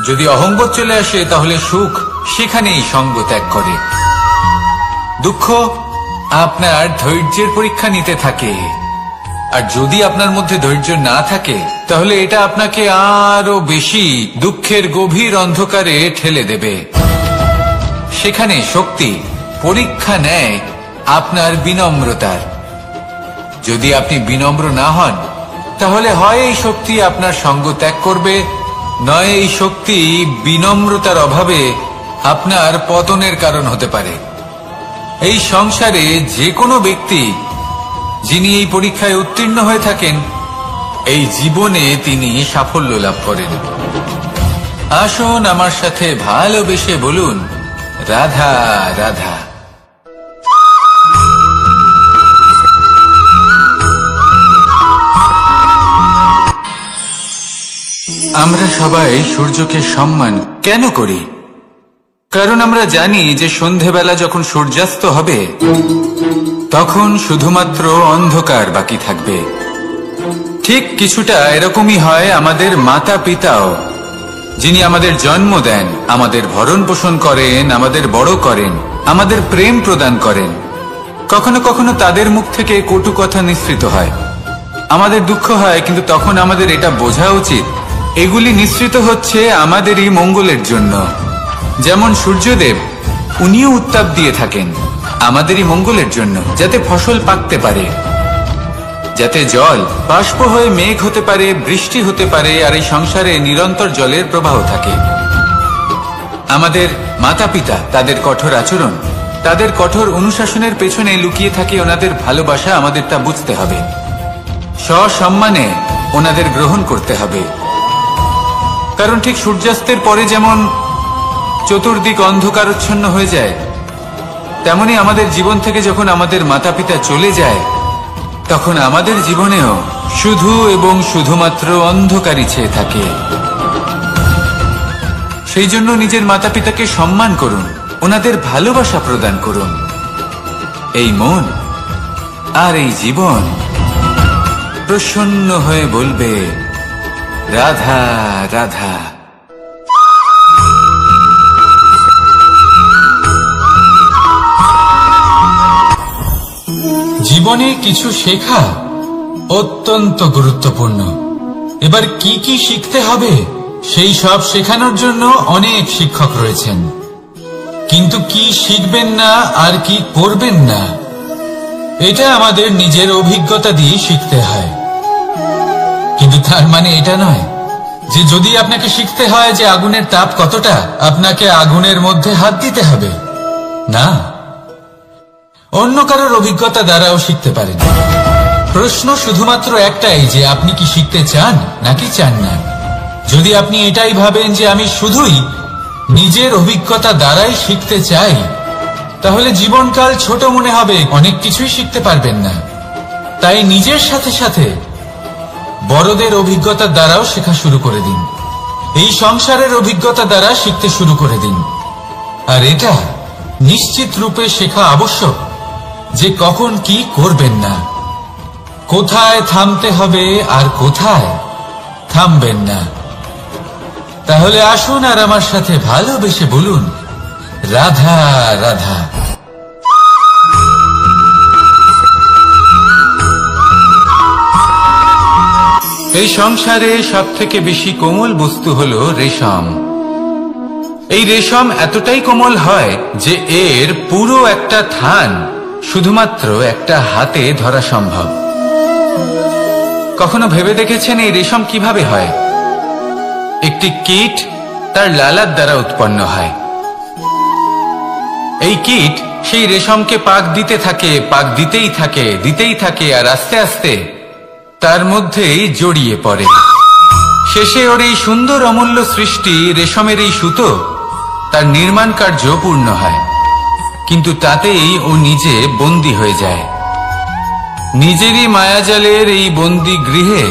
যদি অহংবোধ চলে আসে তাহলে সুখ সেখানেই সঙ্গ ত্যাগ করে। দুঃখ আপনার ধৈর্যের পরীক্ষা নিতে থাকে, আর যদি আপনার মধ্যে ধৈর্য না থাকে তাহলে এটা আপনাকে আরো বেশি দুঃখের গভীর অন্ধকারে ঠেলে দেবে। সেখানে শক্তি পরীক্ষা নেয় আপনার বিনম্রতার। যদি আপনি বিনম্র না হন তাহলে হয় এই শক্তি আপনার সঙ্গ ত্যাগ করবে, নয় এই শক্তি বিনম্রতার অভাবে আপনার পতনের কারণ হতে পারে। এই সংসারে যে কোনো ব্যক্তি যিনি এই পরীক্ষায় উত্তীর্ণ হয়ে থাকেন এই জীবনে তিনি সাফল্য লাভ করেন। আসুন আমার সাথে ভালোবেসে বলুন, রাধা রাধা। আমরা সবাই সূর্যকে সম্মান কেন করি? কারণ আমরা জানি যে সন্ধেবেলা যখন সূর্যাস্ত হবে তখন শুধুমাত্র অন্ধকার বাকি থাকবে। ঠিক কিছুটা এরকমই হয় আমাদের মাতা পিতাও, যিনি আমাদের জন্ম দেন, আমাদের ভরণ পোষণ করেন, আমাদের বড় করেন, আমাদের প্রেম প্রদান করেন। কখনো কখনো তাদের মুখ থেকে কটু কথা নিঃসৃত হয়, আমাদের দুঃখ হয়, কিন্তু তখন আমাদের এটা বোঝা উচিত এগুলি নিঃসৃত হচ্ছে আমাদেরই মঙ্গলের জন্য। যেমন সূর্যদেব, উনিও উত্তাপ দিয়ে থাকেন আমাদেরই মঙ্গলের জন্য, যাতে ফসল পাকতে পারে, যাতে জল বাষ্প হয়ে মেঘ হতে পারে, বৃষ্টি হতে পারে, আর এই সংসারে নিরন্তর জলের প্রবাহ থাকে। আমাদের মাতা পিতা, তাদের কঠোর আচরণ, তাদের কঠোর অনুশাসনের পেছনে লুকিয়ে থাকে ওনাদের ভালোবাসা। আমাদের তা বুঝতে হবে, সসম্মানে ওনাদের গ্রহণ করতে হবে। কারণ ঠিক সূর্যাস্তের পরে যেমন চতুর্দিক অন্ধকারচ্ছন্ন হয়ে যায়, তেমনি আমাদের জীবন থেকে যখন আমাদের মাতা পিতা চলে যায় তখন আমাদের জীবনেও শুধু এবং শুধুমাত্র অন্ধকারই ছেয়ে থাকে। সেই জন্য নিজের মাতা পিতাকে সম্মান করুন, ওনাদের ভালোবাসা প্রদান করুন। এই মন আর এই জীবন প্রসন্ন হয়ে বলবে, রাধা রাধা। জীবনে কিছু শেখা অত্যন্ত গুরুত্বপূর্ণ। এবার কি কি শিখতে হবে সেই সব শেখানোর জন্য অনেক শিক্ষক রয়েছেন, কিন্তু কি শিখবেন না আর কি করবেন না এটা আমাদের নিজের অভিজ্ঞতা দিয়ে শিখতে হয়। কিন্তু তার মানে এটা নয় যে যদি আপনাকে শিখতে হয় যে আগুনের তাপ কতটা, আপনাকে আগুনের মধ্যে হাত দিতে হবে। না, অন্য কারোর অভিজ্ঞতা দ্বারাও শিখতে পারেন। প্রশ্ন শুধুমাত্র একটাই যে আপনি কি শিখতে চান নাকি চান না। যদি আপনি এটাই ভাবেন যে আমি শুধুই নিজের অভিজ্ঞতা দ্বারাই শিখতে চাই, তাহলে জীবনকাল ছোট মনে হবে, অনেক কিছুই শিখতে পারবেন না। তাই নিজের সাথে সাথে বড়দের অভিজ্ঞতা দ্বারাও শেখা শুরু করে দিন। এই সংসারের অভিজ্ঞতা দ্বারা শিখতে শুরু করে দিন। আর এটা নিশ্চিত রূপে শেখা আবশ্যক যে কখন কি করবেন না, কোথায় থামতে হবে আর কোথায় থামবেন না। তাহলে আসুন আর আমার সাথে ভালোবেসে বলুন, রাধা রাধা। এই সংসারে সব থেকে বেশি কোমল বস্তু হলো রেশম। এই রেশম এতটাই কোমল হয় যে এর পুরো একটা থান শুধুমাত্র একটা হাতে ধরা সম্ভব। কখনো ভেবে দেখেছেন এই রেশম কিভাবে হয়? একটি কীট তার লালার দ্বারা উৎপন্ন হয়। এই কীট সেই রেশমকে পাক দিতে থাকে, পাক দিতেই থাকে, আর আস্তে আস্তে তার মধ্যেই জড়িয়ে পড়ে। শেষে ওর এই সুন্দর অমূল্য সৃষ্টি রেশমের এই সুতো, তার নির্মাণ কার্য পূর্ণ হয়, কিন্তু তাতেই ও নিজে বন্দী হয়ে যায়। নিজেরই মায়াজালের এই বন্দী গৃহে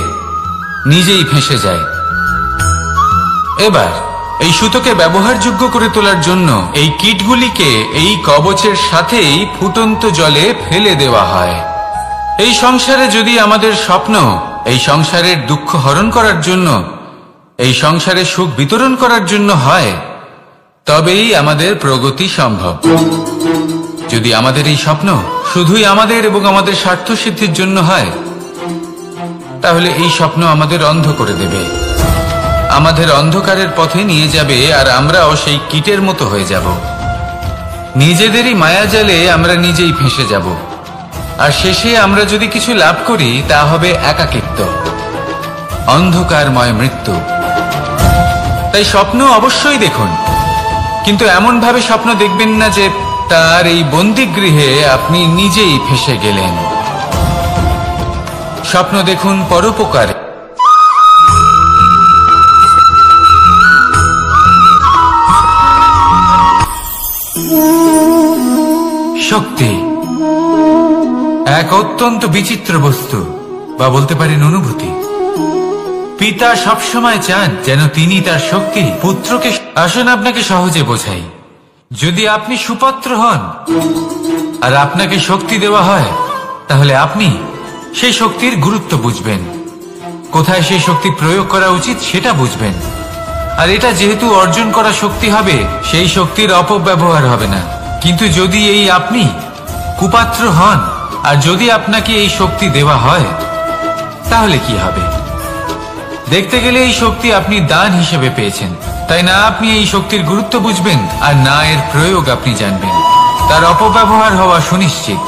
নিজেই ফেঁসে যায়। এবার এই সুতোকে ব্যবহারযোগ্য করে তোলার জন্য এই কীটগুলিকে এই কবচের সাথেই ফুটন্ত জলে ফেলে দেওয়া হয়। এই সংসারে যদি আমাদের স্বপ্ন এই সংসারের দুঃখ হরণ করার জন্য, এই সংসারে সুখ বিতরণ করার জন্য হয়, তবেই আমাদের প্রগতি সম্ভব। যদি আমাদের এই স্বপ্ন শুধুই আমাদের এবং আমাদের স্বার্থ সিদ্ধির জন্য হয়, তাহলে এই স্বপ্ন আমাদের অন্ধ করে দেবে, আমাদের অন্ধকারের পথে নিয়ে যাবে, আর আমরাও সেই কীটের মতো হয়ে যাব। নিজেদেরই মায়াজালে আমরা নিজেই ফেঁসে যাব, আর শেষে আমরা যদি কিছু লাভ করি তা হবে একাকিত্ব, অন্ধকারময় মৃত্যু। তাই স্বপ্ন অবশ্যই দেখুন, কিন্তু এমন ভাবে স্বপ্ন দেখবেন না যে তার এই বন্দিগৃহে আপনি নিজেই ফেঁসে গেলেন। স্বপ্ন দেখুন পরোপকার। শক্তি এক অত্যন্ত বিচিত্র বস্তু, বা বলতে পারেন অনুভূতি। পিতা সবসময় চান যেন তিনি তার শক্তি পুত্রকে। আসুন আপনাকে সহজে বোঝাই। যদি আপনি সুপাত্র হন আর আপনাকে শক্তি দেওয়া হয়, তাহলে আপনি সেই শক্তির গুরুত্ব বুঝবেন, কোথায় সেই শক্তি প্রয়োগ করা উচিত সেটা বুঝবেন। আর এটা যেহেতু অর্জন করা শক্তি হবে, সেই শক্তির অপব্যবহার হবে না। কিন্তু যদি এই আপনি কুপাত্র হন আর যদি আপনাকে এই শক্তি দেওয়া হয়, তাহলে কি হবে? দেখতে গেলে এই শক্তি আপনি দান হিসেবে পেয়েছেন, তাই না আপনি এই শক্তির গুরুত্ব বুঝবেন, আর না এর প্রয়োগ আপনি জানবেন। তার অপব্যবহার হওয়া সুনিশ্চিত।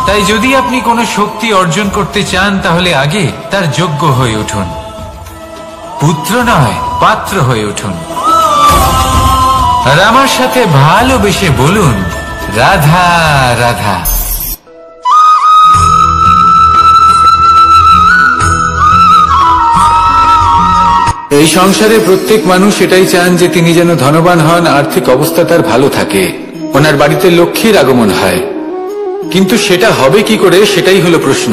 তাই যদি আপনি কোনো শক্তি অর্জন করতে চান, তাহলে আগে তার যোগ্য হয়ে উঠুন, পুত্র নয় পাত্র হয়ে উঠুন। আর আমার সাথে ভালোবেসে বলুন, রাধা রাধা। এই সংসারে প্রত্যেক মানুষ এটাই চান যে তিনি যেন ধনবান হন, আর্থিক অবস্থা তার ভালো থাকে, ওনার বাড়িতে লক্ষ্মীর আগমন হয়। কিন্তু সেটা হবে কি করে, সেটাই হলো প্রশ্ন।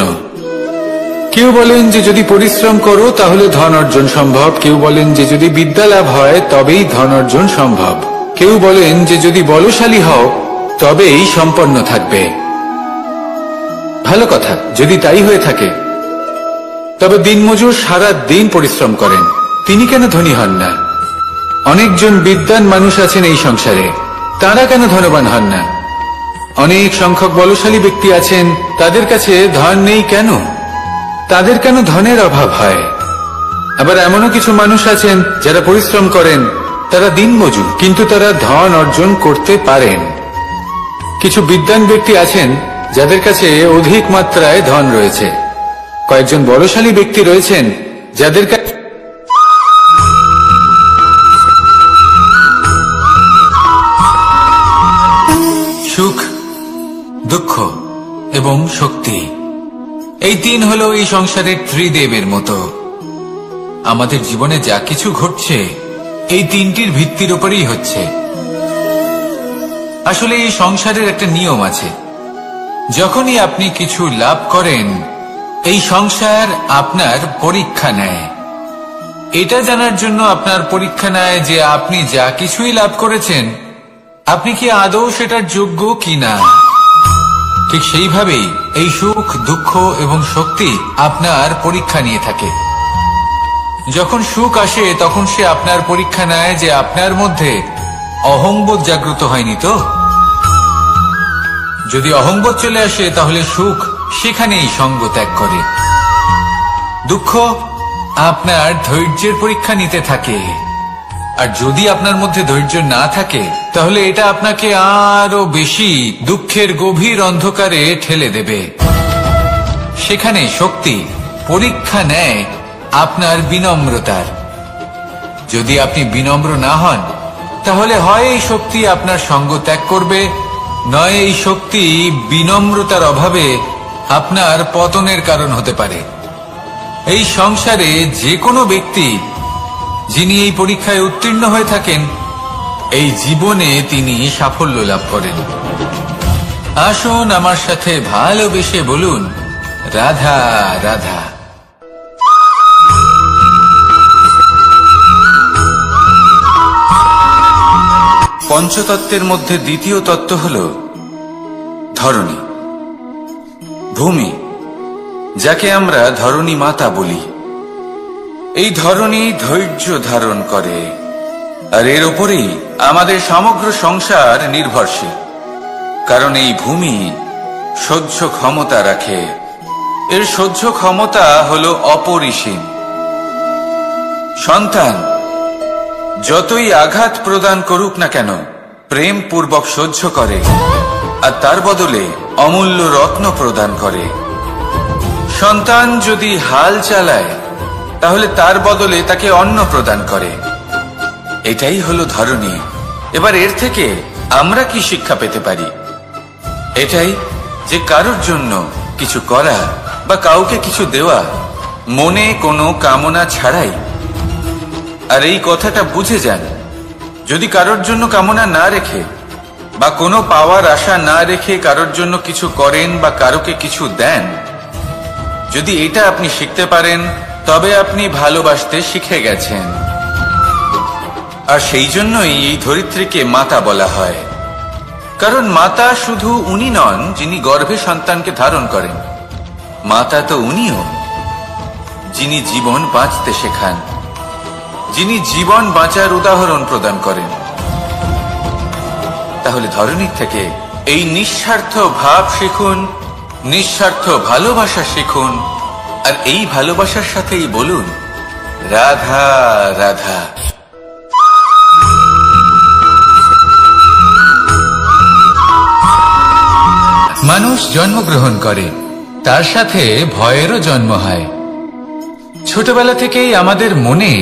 কেউ বলেন যে যদি পরিশ্রম করো তাহলে ধন অর্জন সম্ভব, কেউ বলেন যে যদি বিদ্যা লাভ হয় তবেই ধন অর্জন সম্ভব, কেউ বলেন যে যদি বলশালী হও তবেই সম্পন্ন থাকবে। ভালো কথা, যদি তাই হয়ে থাকে, তবে দিনমজুর সারা দিন পরিশ্রম করেন, তিনি কেন ধনী হন না? অনেকজন বিদ্বান মানুষ আছেন এই সংসারে, তারা কেন ধনবান হন না? অনেক সংখ্যক বলশালী ব্যক্তি আছেন, তাদের কাছে ধন নেই কেন? তাদের কেন ধনের অভাব হয়? আবার এমনও কিছু মানুষ আছেন যারা পরিশ্রম করেন, তারা দিনমজুর, কিন্তু তারা ধন অর্জন করতে পারেন। কিছু বিদ্বান ব্যক্তি আছেন যাদের কাছে অধিক মাত্রায় ধন রয়েছে, কয়েকজন বলশালী ব্যক্তি রয়েছেন যাদের কাছে সুখ, দুঃখ এবং শক্তি, এই তিন হলো এই সংসারের ত্রিদেবের মতো। আমাদের জীবনে যা কিছু ঘটছে এই তিনটির ভিত্তির উপরেই হচ্ছে। আসলে এই সংসারের একটা নিয়ম আছে, যখনই আপনি কিছু লাভ করেন, এই সংসার আপনার পরীক্ষা নেয়। এটা জানার জন্য আপনার পরীক্ষা নেয় যে আপনি যা কিছুই লাভ করেছেন, আপনি কি আদৌ সেটার যোগ্য কিনা। ঠিক সেইভাবেই এই সুখ, দুঃখ এবং শক্তি আপনার পরীক্ষা নিয়ে থাকে। যখন সুখ আসে তখন সে আপনার পরীক্ষা নেয় যে আপনার মধ্যে অহংবোধ জাগ্রত হয়নি তো। যদি অহংবোধ চলে আসে তাহলে সুখ সেখানেই সঙ্গ ত্যাগ করে। দুঃখ আপনার ধৈর্যের পরীক্ষা নিতে থাকে, আর যদি আপনার মধ্যে ধৈর্য না থাকে তাহলে এটা আপনাকে আরো বেশি দুঃখের গভীর অন্ধকারে ঠেলে দেবে। সেখানে শক্তি পরীক্ষা নেয় আপনার বিনম্রতার। যদি আপনি বিনম্র না হন, তাহলে হয় এই শক্তি আপনার সঙ্গ ত্যাগ করবে, নয় এই শক্তি বিনম্রতার অভাবে আপনার পতনের কারণ হতে পারে। এই সংসারে যে কোনো ব্যক্তি যিনি এই পরীক্ষায় উত্তীর্ণ হয়ে থাকেন, এই জীবনে তিনি সাফল্য লাভ করেন। আসুন আমার সাথে ভালোবেসে বলুন, রাধা রাধা। পঞ্চতত্ত্বের মধ্যে দ্বিতীয় তত্ত্ব হল ধরণী, ভূমি, যাকে আমরা ধরণী মাতা বলি। এই ধরণী ধৈর্য ধারণ করে, আর এর উপরেই আমাদের সমগ্র সংসার নির্ভরশীল। কারণ এই ভূমি সহ্য ক্ষমতা রাখে, এর সহ্য ক্ষমতা হল অপরিসীম। সন্তান যতই আঘাত প্রদান করুক না কেন, প্রেম পূর্বক সহ্য করে, আর তার বদলে অমূল্য রত্ন প্রদান করে। সন্তান যদি হাল চালায়, তাহলে তার বদলে তাকে অন্ন প্রদান করে। এটাই হলো ধরণী। এবার এর থেকে আমরা কি শিক্ষা পেতে পারি? এটাই যে কারোর জন্য কিছু করা বা কাউকে কিছু দেওয়া মনে কোনো কামনা ছাড়াই। আর এই কথাটা বুঝে যান, যদি কারোর জন্য কামনা না রেখে বা কোনো পাওয়ার আশা না রেখে কারোর জন্য কিছু করেন বা কারোকে কিছু দেন, যদি এটা আপনি শিখতে পারেন, তবে আপনি ভালোবাসতে শিখে গেছেন। আর সেই জন্যই এই ধরিত্রীকে মাতা বলা হয়। কারণ মাতা শুধু উনি নন যিনি গর্ভে সন্তানকে ধারণ করেন, মাতা তো উনিও যিনি জীবন বাঁচতে শেখান, যিনি জীবন বাঁচার উদাহরণ প্রদান করেন। তাহলে ধরণীর থেকে এই নিঃস্বার্থ ভাব শিখুন, নিঃস্বার্থ ভালোবাসা শিখুন, আর এই ভালোবাসার সাথেই বলুন, রাধা রাধা। মানুষ জন্মগ্রহণ করে, তার সাথে ভয়েরও জন্ম হয়। ছোটবেলা থেকেই আমাদের মনে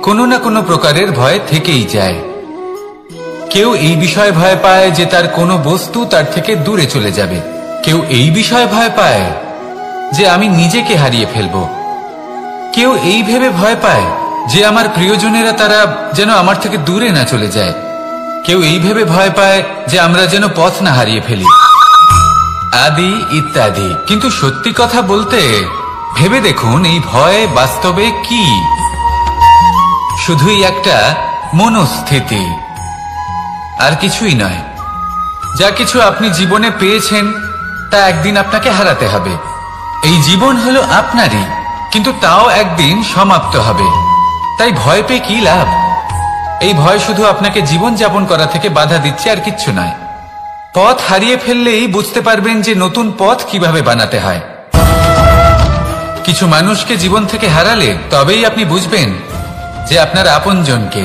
কোনো না কোনো প্রকারের ভয় থেকেই যায়। কেউ এই বিষয়ে ভয় পায় যে তার কোনো বস্তু তার থেকে দূরে চলে যাবে, কেউ এই বিষয়ে ভয় পায় যে আমি নিজেকে হারিয়ে ফেলব, কেউ এই ভেবে ভয় পায় যে আমার প্রিয়জনেরা তারা যেন আমার থেকে দূরে না চলে যায়, কেউ এই ভেবে ভয় পায় যে আমরা যেন পথ না হারিয়ে ফেলি, আদি ইত্যাদি। কিন্তু সত্যি কথা বলতে, ভেবে দেখুন এই ভয় বাস্তবে কি? শুধুই একটা মনস্থিতি, আর কিছুই নয়। যা কিছু আপনি জীবনে পেয়েছেন তা একদিন আপনাকে হারাতে হবে। এই জীবন হলো আপনারই, কিন্তু তাও একদিন সমাপ্ত হবে। তাই ভয় পেয়ে কি লাভ? এই ভয় শুধু আপনাকে জীবন যাপন করা থেকে বাধা দিচ্ছে, আর কিচ্ছু নয়। পথ হারিয়ে ফেললেই বুঝতে পারবেন যে নতুন পথ কিভাবে বানাতে হয়। কিছু মানুষকে জীবন থেকে হারালে তবেই আপনি বুঝবেন যে আপনার আপনজনকে।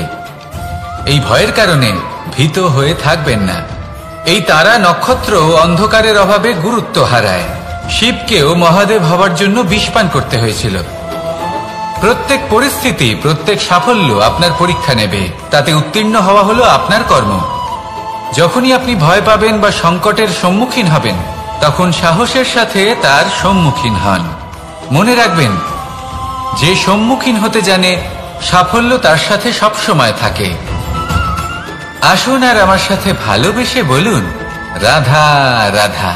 এই ভয়ের কারণে ভীত হয়ে থাকবেন না। এই তারা নক্ষত্র অন্ধকারের অভাবে গুরুত্ব হারায়। শিবকেও মহাদেব হবার জন্য বিষপান করতে হয়েছিল। প্রত্যেক পরিস্থিতি, প্রত্যেক সাফল্য আপনার পরীক্ষা নেবে, তাতে উত্তীর্ণ হওয়া হলো আপনার কর্ম। যখনই আপনি ভয় পাবেন বা সংকটের সম্মুখীন হবেন, তখন সাহসের সাথে তার সম্মুখীন হন। মনে রাখবেন, যে সম্মুখীন হতে জানে, সাফল্য তার সাথে সবসময় থাকে। আসুন আর আমার সাথে ভালোবেসে বলুন, রাধা রাধা।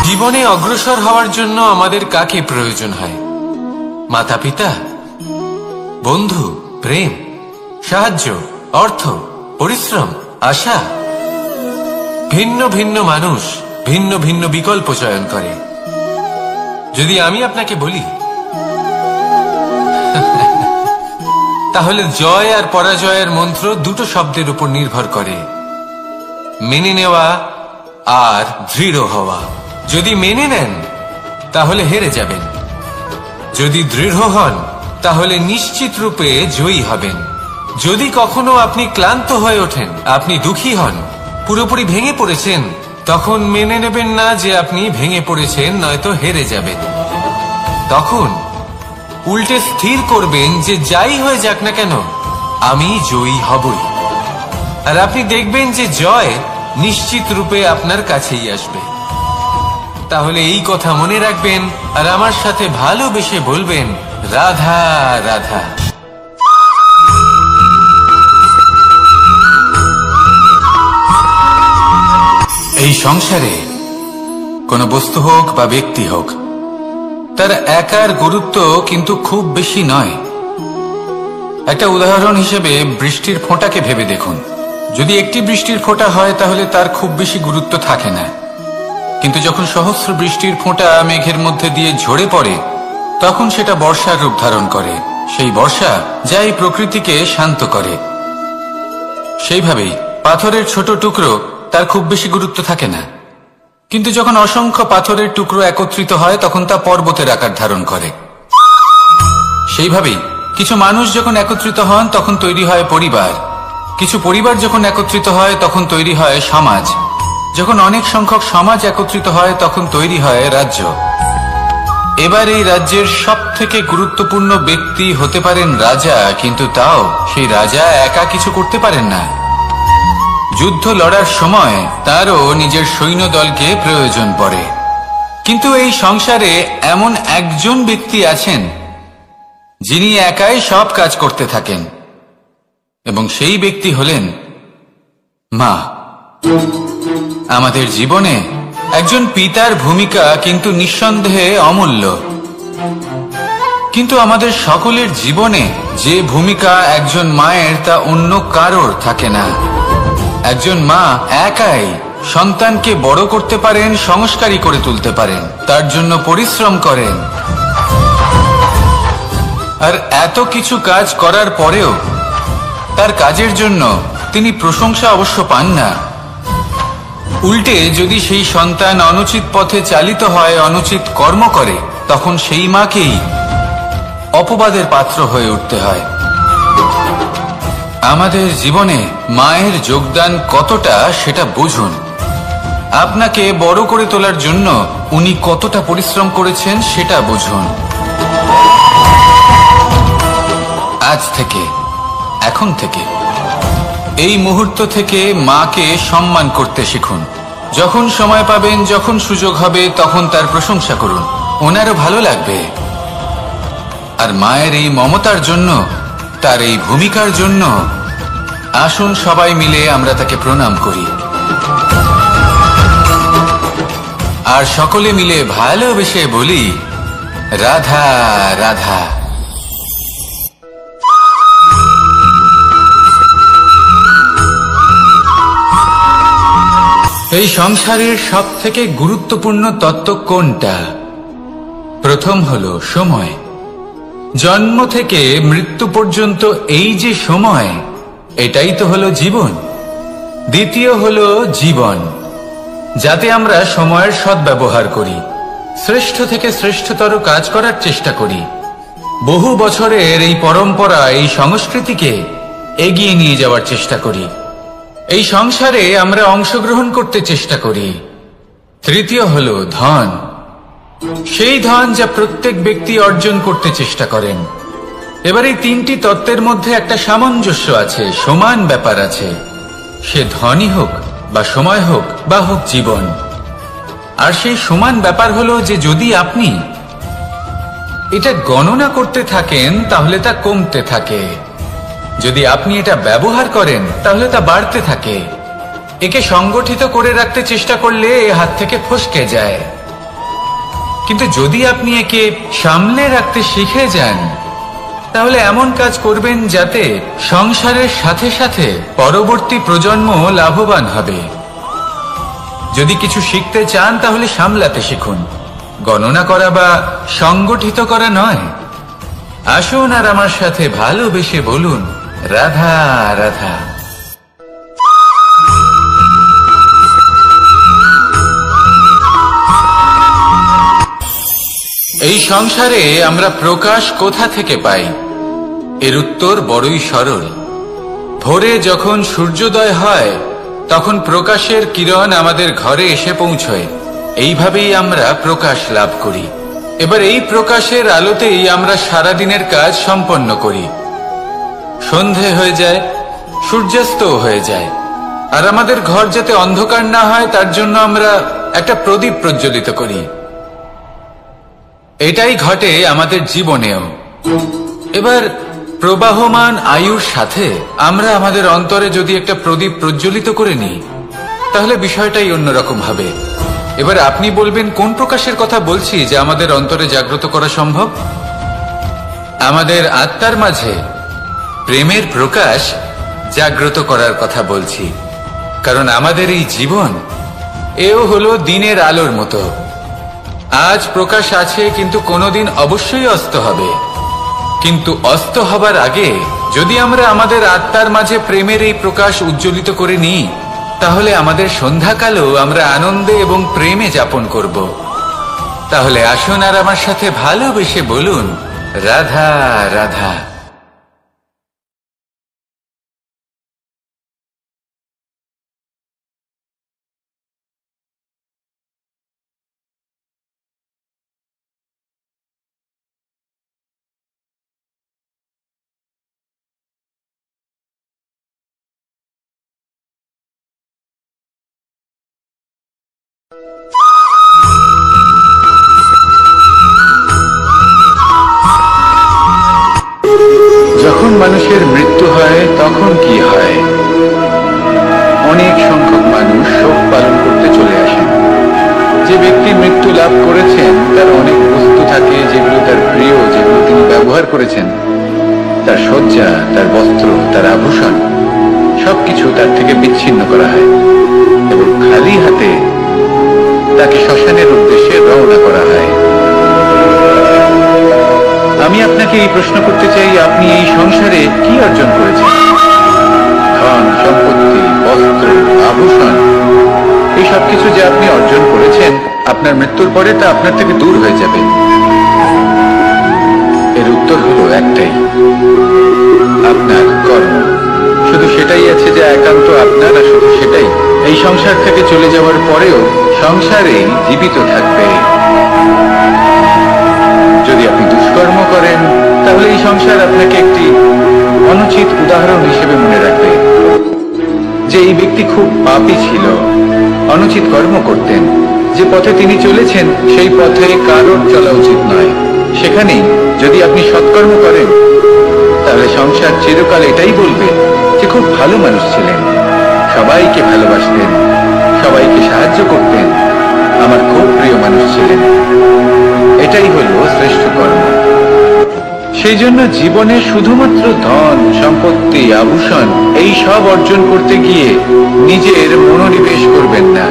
জীবনে অগ্রসর হওয়ার জন্য আমাদের কাকে প্রয়োজন হয়? মাতা পিতা, বন্ধু, প্রেম, সাহায্য, অর্থ, পরিশ্রম, আশা। ভিন্ন ভিন্ন মানুষ ভিন্ন ভিন্ন বিকল্প চয়ন করে। যদি আমি আপনাকে বলি, তাহলে জয় আর পরাজয়ের মন্ত্র দুটো শব্দের উপর নির্ভর করে, মেনে নেওয়া আর দৃঢ় হওয়া। যদি মেনে নেন তাহলে হেরে যাবেন, যদি দৃঢ় হন তাহলে নিশ্চিত রূপে জয়ী হবেন। যদি কখনো আপনি ক্লান্ত হয়ে ওঠেন, আপনি দুঃখী হন, পুরোপুরি ভেঙে পড়েছেন, তখন মেনে নেবেন না যে আপনি ভেঙে পড়েছেন, নয়তো হেরে যাবেন। তখন উল্টে স্থির করবেন যে যাই হয়ে যাক না কেন আমি জয়ী হবই। আর আপনি দেখবেন যে জয় নিশ্চিত রূপে আপনার কাছেই আসবে। তাহলে এই কথা মনে রাখবেন আর আমার সাথে ভালোবেসে বলবেন, রাধা রাধা। এই সংসারে কোনো বস্তু হোক বা ব্যক্তি হোক, তার একার গুরুত্ব কিন্তু খুব বেশি নয়। একটা উদাহরণ হিসেবে বৃষ্টির ফোঁটাকে ভেবে দেখুন। যদি একটি বৃষ্টির ফোঁটা হয় তাহলে তার খুব বেশি গুরুত্ব থাকে না, কিন্তু যখন সহস্র বৃষ্টির ফোঁটা মেঘের মধ্যে দিয়ে ঝরে পড়ে তখন সেটা বর্ষার রূপ ধারণ করে। সেই বর্ষা যা এই প্রকৃতিকে শান্ত করে। সেইভাবেই পাথরের ছোট টুকরো তার খুব বেশি গুরুত্ব থাকে না, কিন্তু যখন অসংখ্য পাথরের টুকরো একত্রিত হয় তখন তা পর্বতের আকার ধারণ করে। সেইভাবেই কিছু মানুষ যখন একত্রিত হন তখন তৈরি হয় পরিবার, কিছু পরিবার যখন একত্রিত হয় তখন তৈরি হয় সমাজ, যখন অনেক সংখ্যক সমাজ একত্রিত হয় তখন তৈরি হয় রাজ্য। এবার এই রাজ্যের সব থেকে গুরুত্বপূর্ণ ব্যক্তি হতে পারেন রাজা, কিন্তু তাও সেই রাজা একা কিছু করতে পারেন না। যুদ্ধ লড়ার সময় তারও নিজের সৈন্যদলকে প্রয়োজন পড়ে। কিন্তু এই সংসারে এমন একজন ব্যক্তি আছেন যিনি একাই সব কাজ করতে থাকেন, এবং সেই ব্যক্তি হলেন মা। আমাদের জীবনে একজন পিতার ভূমিকা কিন্তু নিঃসন্দেহে অমূল্য, কিন্তু আমাদের সকলের জীবনে যে ভূমিকা একজন মায়ের তা অন্য কারোর থাকে না। একজন মা একাই সন্তানকে বড় করতে পারেন, সংস্কারী করে তুলতে পারেন, তার জন্য পরিশ্রম করেন। আর এত কিছু কাজ করার পরেও তার কাজের জন্য তিনি প্রশংসা অবশ্য পান না। উল্টে যদি সেই সন্তান অনুচিত পথে চালিত হয়, অনুচিত কর্ম করে, তখন সেই মাকেই অপবাদের পাত্র হয়ে উঠতে হয়। আমাদের জীবনে মায়ের যোগদান কতটা সেটা বুঝুন। আপনাকে বড় করে তোলার জন্য উনি কতটা পরিশ্রম করেছেন সেটা বুঝুন। আজ থেকে, এখন থেকে, এই মুহূর্ত থেকে মাকে সম্মান করতে শিখুন। যখন সময় পাবেন, যখন সুযোগ হবে, তখন তার প্রশংসা করুন, ওনারও ভালো লাগবে। আর মায়ের এই মমতার জন্য, তার এই ভূমিকার জন্য আসুন সবাই মিলে আমরা তাকে প্রণাম করি, আর সকলে মিলে ভালোবেসে বলি, রাধা রাধা। এই সংসারের সব থেকে গুরুত্বপূর্ণ তত্ত্ব কোনটা? প্রথম হলো সময়। জন্ম থেকে মৃত্যু পর্যন্ত এই যে সময়, এটাই তো হলো জীবন। দ্বিতীয় হলো জীবন, যাতে আমরা সময়ের সদ্ব্যবহার করি, শ্রেষ্ঠ থেকে শ্রেষ্ঠতর কাজ করার চেষ্টা করি। বহু বছরের এই পরম্পরা, এই সংস্কৃতিকে এগিয়ে নিয়ে যাওয়ার চেষ্টা করি। এই সংসারে আমরা অংশগ্রহণ করতে চেষ্টা করি। তৃতীয় হলো ধন, সেই ধন যা প্রত্যেক ব্যক্তি অর্জন করতে চেষ্টা করেন। এবার এই তিনটি তত্ত্বের মধ্যে একটা সামঞ্জস্য আছে, সমান ব্যাপার আছে। সে ধনই হোক বা সময় হোক বা হোক জীবন। আর সেই সমান ব্যাপার হলো যে যদি আপনি এটা গণনা করতে থাকেন তাহলে তা কমতে থাকে, যদি আপনি এটা ব্যবহার করেন তাহলে তা বাড়তে থাকে। একে সংগঠিত করে রাখতে চেষ্টা করলে এ হাত থেকে ফসকে যায়, কিন্তু যদি আপনি একে সামলে রাখতে শিখে যান তাহলে এমন কাজ করবেন যাতে সংসারের সাথে সাথে পরবর্তী প্রজন্ম লাভবান হবে। যদি কিছু শিখতে চান তাহলে সামলাতে শিখুন, গণনা করা বা সংগঠিত করা নয়। আসুন আর আমার সাথে ভালোবেসে বলুন, রাধা রাধা। এই সংসারে আমরা প্রকাশ কোথা থেকে পাই? এর উত্তর বড়ই সরল। ভোরে যখন সূর্যোদয় হয় তখন প্রকাশের কিরণ আমাদের ঘরে এসে পৌঁছয়। এইভাবেই আমরা প্রকাশ লাভ করি। এবার এই প্রকাশের আলোতেই আমরা সারাদিনের কাজ সম্পন্ন করি। সন্ধে হয়ে যায়, সূর্যাস্তও হয়ে যায়, আর আমাদের ঘর যাতে অন্ধকার না হয় তার জন্য আমরা একটা প্রদীপ প্রজ্বলিত করি। এটাই ঘটে আমাদের জীবনেও। এবার প্রবাহমান আয়ুর সাথে আমরা আমাদের অন্তরে যদি একটা প্রদীপ প্রজ্বলিত করে নিই, তাহলে বিষয়টাই অন্যরকম হবে। এবার আপনি বলবেন কোন প্রকাশের কথা বলছি যা আমাদের অন্তরে জাগ্রত করা সম্ভব? আমাদের আত্মার মাঝে প্রেমের প্রকাশ জাগ্রত করার কথা বলছি। কারণ আমাদের এই জীবন এও হলো দিনের আলোর মতো। আজ প্রকাশ আছে, কিন্তু কোনোদিন অবশ্যই অস্ত হবে। কিন্তু অস্ত হবার আগে যদি আমরা আমাদের আত্মার মাঝে প্রেমের এই প্রকাশ উজ্জ্বলিত করে নিই, তাহলে আমাদের সন্ধ্যাকালও আমরা আনন্দে এবং প্রেমে যাপন করব। তাহলে আসুন আর আমার সাথে ভালোবেসে বলুন, রাধা রাধা। যখন মানুষের মৃত্যু হয় তখন কি হয়? অনেক সংখ্যক মানুষ শোক পালন করতে চলে আসেন। যে ব্যক্তি মৃত্যু লাভ করেছেন তার অনেক বস্তু থাকে যেগুলো তার প্রিয়, যেগুলো তিনি ব্যবহার করেছেন। তার শয্যা, তার বস্ত্র, তার আভূষণ সবকিছু তার থেকে বিচ্ছিন্ন করা হয় এবং খালি হাতে তাকে শ্মশানের উদ্দেশ্যে রওনা করা হয়। আমি আপনাকে এই প্রশ্ন করতে চাই, আপনি এই সংসারে কি অর্জন করেছেন? ধন সম্পত্তি, বস্ত্র, আভূষণ, এই সব কিছু যে আপনি অর্জন করেছেন, আপনার মৃত্যুর পরে তা আপনার থেকে দূর হয়ে যাবে। এর উত্তর হলো একটাই, আপনার কর্ম। শুধু সেটাই আছে যে একান্ত আপনার, আর শুধু সেটাই এই সংসার থেকে চলে যাওয়ার পরেও সংসারেই জীবিত থাকবে। যদি আপনি দুষ্কর্ম করেন, তাহলে এই সংসার আপনাকে একটি অনুচিত উদাহরণ হিসেবে মনে রাখবে যে এই ব্যক্তি খুব পাপী ছিল, অনুচিত কর্ম করতেন। যে পথে তিনি চলেছেন সেই পথে কারোর চলা উচিত নয়। সেখানেই যদি আপনি সৎকর্ম করেন, তাহলে সংসার চিরকাল এটাই বলবে যে খুব ভালো মানুষ ছিলেন, সবাইকে ভালোবাসতেন, সবাইকে সাহায্য করতেন, আমার খুব প্রিয় মানুষ ছিলেন। এটাই হলো শ্রেষ্ঠ কর্ম। সেই জন্য জীবনে শুধুমাত্র ধন সম্পত্তি, আভূষণ এই সব অর্জন করতে গিয়ে নিজের মনোনিবেশ করবেন না।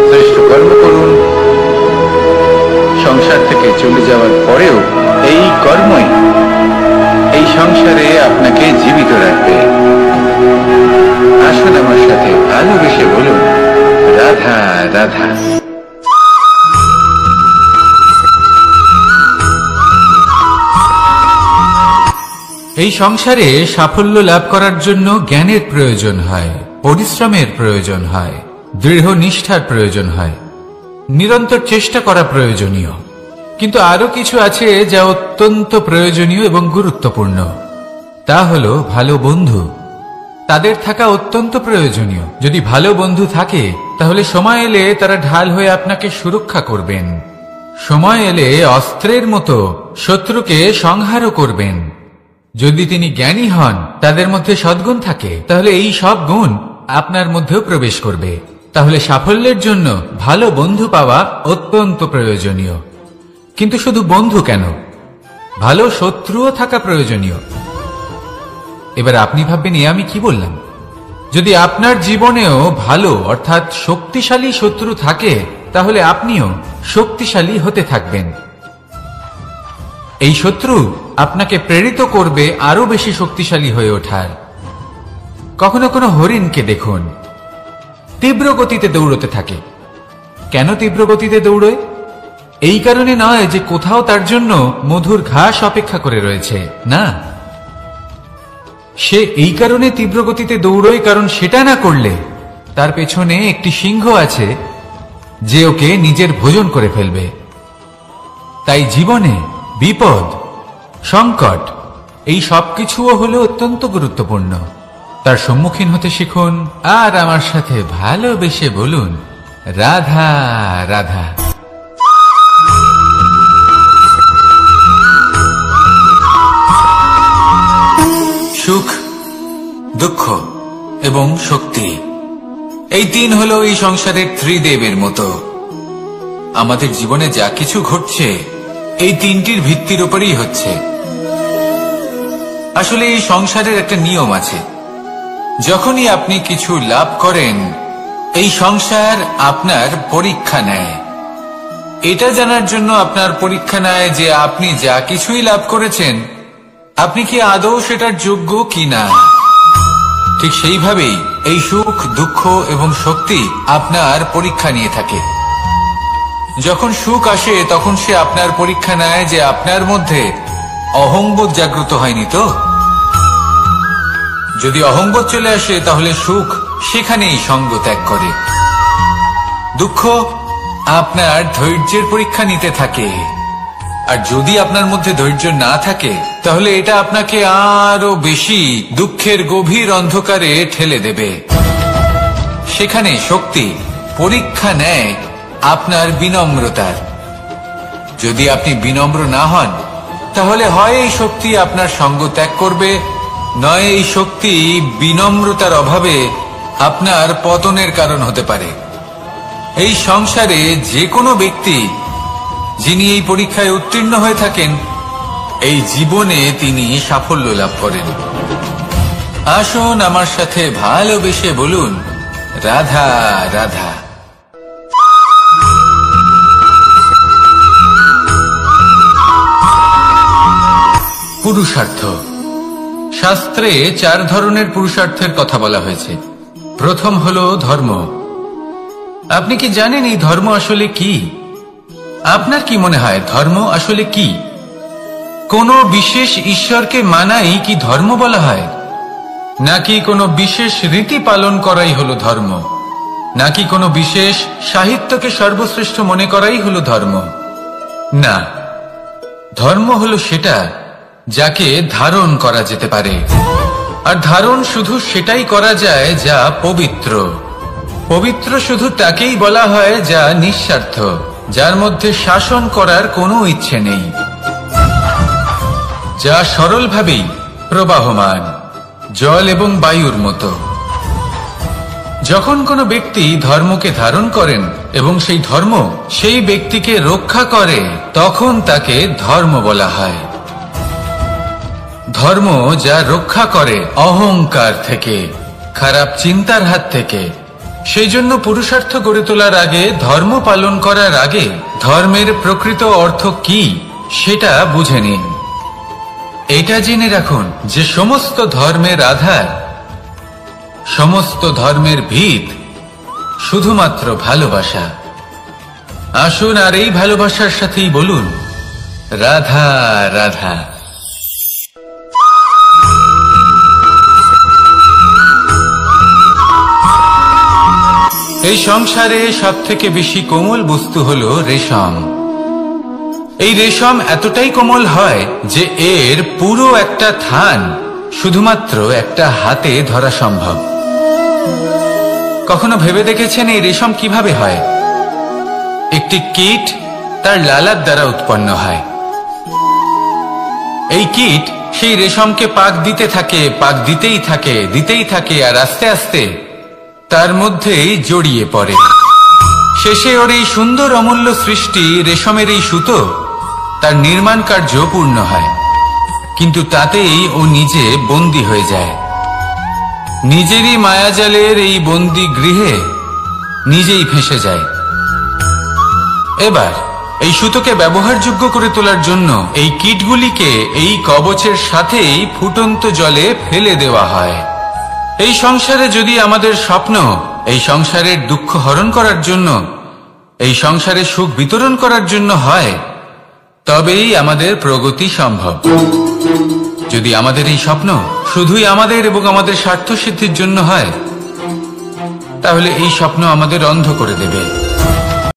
শ্রেষ্ঠ কর্ম করুন। সংসার থেকে চলে যাওয়ার পরেও এই কর্মই এই সংসারে আপনাকে জীবিত রাখবে। আসুন আমার সাথে ভালোবেসে বলুন, রাধা রাধা। এই সংসারে সাফল্য লাভ করার জন্য জ্ঞানের প্রয়োজন হয়, পরিশ্রমের প্রয়োজন হয়, দৃঢ় নিষ্ঠার প্রয়োজন হয়, নিরন্তর চেষ্টা করা প্রয়োজনীয়। কিন্তু আরো কিছু আছে যা অত্যন্ত প্রয়োজনীয় এবং গুরুত্বপূর্ণ। তা হলো ভালো বন্ধু। তাদের থাকা অত্যন্ত প্রয়োজনীয়। যদি ভালো বন্ধু থাকে, তাহলে সময় এলে তারা ঢাল হয়ে আপনাকে সুরক্ষা করবেন। সময় এলে অস্ত্রের মতো শত্রুকে সংহারও করবেন। যদি তিনি জ্ঞানী হন, তাদের মধ্যে সদ্গুণ থাকে, তাহলে এই সব গুণ আপনার মধ্যেও প্রবেশ করবে। তাহলে সাফল্যের জন্য ভালো বন্ধু পাওয়া অত্যন্ত প্রয়োজনীয়। কিন্তু শুধু বন্ধু কেন, ভালো শত্রুও থাকা প্রয়োজনীয়। এবার আপনি ভাববেন, এ আমি কি বললাম? যদি আপনার জীবনেও ভালো অর্থাৎ শক্তিশালী শত্রু থাকে, তাহলে আপনিও শক্তিশালী হতে থাকবেন। এই শত্রু আপনাকে প্রেরিত করবে আরো বেশি শক্তিশালী হয়ে ওঠার। কখনো কোনো হরিণকে দেখুন, তীব্র গতিতে দৌড়তে থাকে। কেন তীব্র গতিতে দৌড়য়? এই কারণে নয় যে কোথাও তার জন্য মধুর ঘাস অপেক্ষা করে রয়েছে, না। সে এই কারণে তীব্র গতিতে দৌড়য় কারণ সেটা না করলে তার পেছনে একটি সিংহ আছে যে ওকে নিজের ভোজন করে ফেলবে। তাই জীবনে বিপদ, সংকট এই সবকিছুও হলো অত্যন্ত গুরুত্বপূর্ণ। তার সম্মুখীন হতে শিখুন আর আমার সাথে ভালোবেসে বলুন, রাধা রাধা। সুখ, দুঃখ এবং শক্তি, এই তিন হলো এই সংসারের ত্রিদেবের মতো। আমাদের জীবনে যা কিছু ঘটছে এই তিনটির ভিত্তির উপরেই হচ্ছে। আসলে এই সংসারের একটা নিয়ম আছে, যখনই আপনি কিছু লাভ করেন এই সংসার আপনার পরীক্ষা নেয়। এটা জানার জন্য আপনার পরীক্ষা নেয় যে আপনি যা কিছুই লাভ করেছেন আপনি কি আদৌ সেটার যোগ্য কিনা। ঠিক সেইভাবেই এই সুখ, দুঃখ এবং শক্তি আপনার পরীক্ষা নিয়ে থাকে। যখন সুখ আসে তখন সে আপনার পরীক্ষা নেয় যে আপনার মধ্যে অহংবোধ জাগ্রত হয়নি তো। যদি অহংবোধ চলে আসে তাহলে সুখ সেখানেই সঙ্গ ত্যাগ করে। দুঃখ আপনার ধৈর্যের পরীক্ষা নিতে থাকে, আর যদি আপনার মধ্যে ধৈর্য না থাকে তাহলে এটা আপনাকে আরো বেশি দুঃখের গভীর অন্ধকারে ঠেলে দেবে। সেখানে শক্তি পরীক্ষা নেয় আপনার বিনম্রতার। যদি আপনি বিনম্র না হন তাহলে হয় এই শক্তি আপনার সঙ্গ ত্যাগ করবে, নয় এই শক্তি বিনম্রতার অভাবে আপনার পতনের কারণ হতে পারে। এই সংসারে যে কোনো ব্যক্তি যিনি এই পরীক্ষায় উত্তীর্ণ হয়ে থাকেন এই জীবনে তিনি সাফল্য লাভ করেন। আসুন আমার সাথে ভালোবেসে বলুন, রাধা রাধা। পুরুষার্থ। শাস্ত্রে 4 ধরনের পুরুষার্থের কথা বলা হয়েছে। প্রথম হলো ধর্ম। আপনি কি জানেন এই ধর্ম আসলে কি? আপনার কি মনে হয় ধর্ম আসলে কি? কোনো বিশেষ ঈশ্বরকে মানাই কি ধর্ম বলা হয়? নাকি কোনো বিশেষ রীতি পালন করাই হলো ধর্ম? নাকি কোনো বিশেষ সাহিত্যকে সর্বশ্রেষ্ঠ মনে করাই হলো ধর্ম? না, ধর্ম হলো সেটা যাকে ধারণ করা যেতে পারে। আর ধারণ শুধু সেটাই করা যায় যা পবিত্র। পবিত্র শুধু তাকেই বলা হয় যা নিঃস্বার্থ, যার মধ্যে শাসন করার কোনো ইচ্ছে নেই, যা সরলভাবেই প্রবাহমান, জল এবং বায়ুর মতো। যখন কোনো ব্যক্তি ধর্মকে ধারণ করেন এবং সেই ধর্ম সেই ব্যক্তিকে রক্ষা করে তখন তাকে ধর্ম বলা হয়। ধর্ম যা রক্ষা করে অহংকার থেকে, খারাপ চিন্তার হাত থেকে। সেই জন্য পুরুষার্থ গড়ে তোলার আগে, ধর্ম পালন করার আগে ধর্মের প্রকৃত অর্থ কি সেটা বুঝে নিন। এটা জেনে রাখুন যে সমস্ত ধর্মের আধার, সমস্ত ধর্মের ভিত শুধুমাত্র ভালোবাসা। আসুন আর এই ভালোবাসার সাথেই বলুন, রাধা রাধা। এই সংসারে সবথেকে বেশি কোমল বস্তু হলো রেশম। এই রেশম এতটাই কোমল হয় যে এর পুরো একটা থান শুধুমাত্র একটা হাতে ধরা সম্ভব। কখনো ভেবে দেখেছেন এই রেশম কিভাবে হয়? একটি কীট তার লালার দ্বারা উৎপন্ন হয়। এই কীট সেই রেশমকে পাক দিতে থাকে, পাক দিতেই থাকে আর আস্তে আস্তে তার মধ্যেই জড়িয়ে পড়ে। শেষে ওর এই সুন্দর অমূল্য সৃষ্টি রেশমের এই সুতো তার নির্মাণ কার্য পূর্ণ হয়, কিন্তু তাতেই ও নিজে বন্দী হয়ে যায়। নিজেরই মায়াজালের এই বন্দী গৃহে নিজেই ফেঁসে যায়। এবার এই সুতোকে ব্যবহারযোগ্য করে তোলার জন্য এই কীটগুলিকে এই কবচের সাথেই ফুটন্ত জলে ফেলে দেওয়া হয়। এই সংসারে যদি আমাদের স্বপ্ন এই সংসারের দুঃখ হরণ করার জন্য, এই সংসারে সুখ বিতরণ করার জন্য হয়, তবেই আমাদের প্রগতি সম্ভব। যদি আমাদের এই স্বপ্ন শুধুই আমাদের এবং আমাদের স্বার্থ সিদ্ধির জন্য হয়, তাহলে এই স্বপ্ন আমাদের অন্ধ করে দেবে।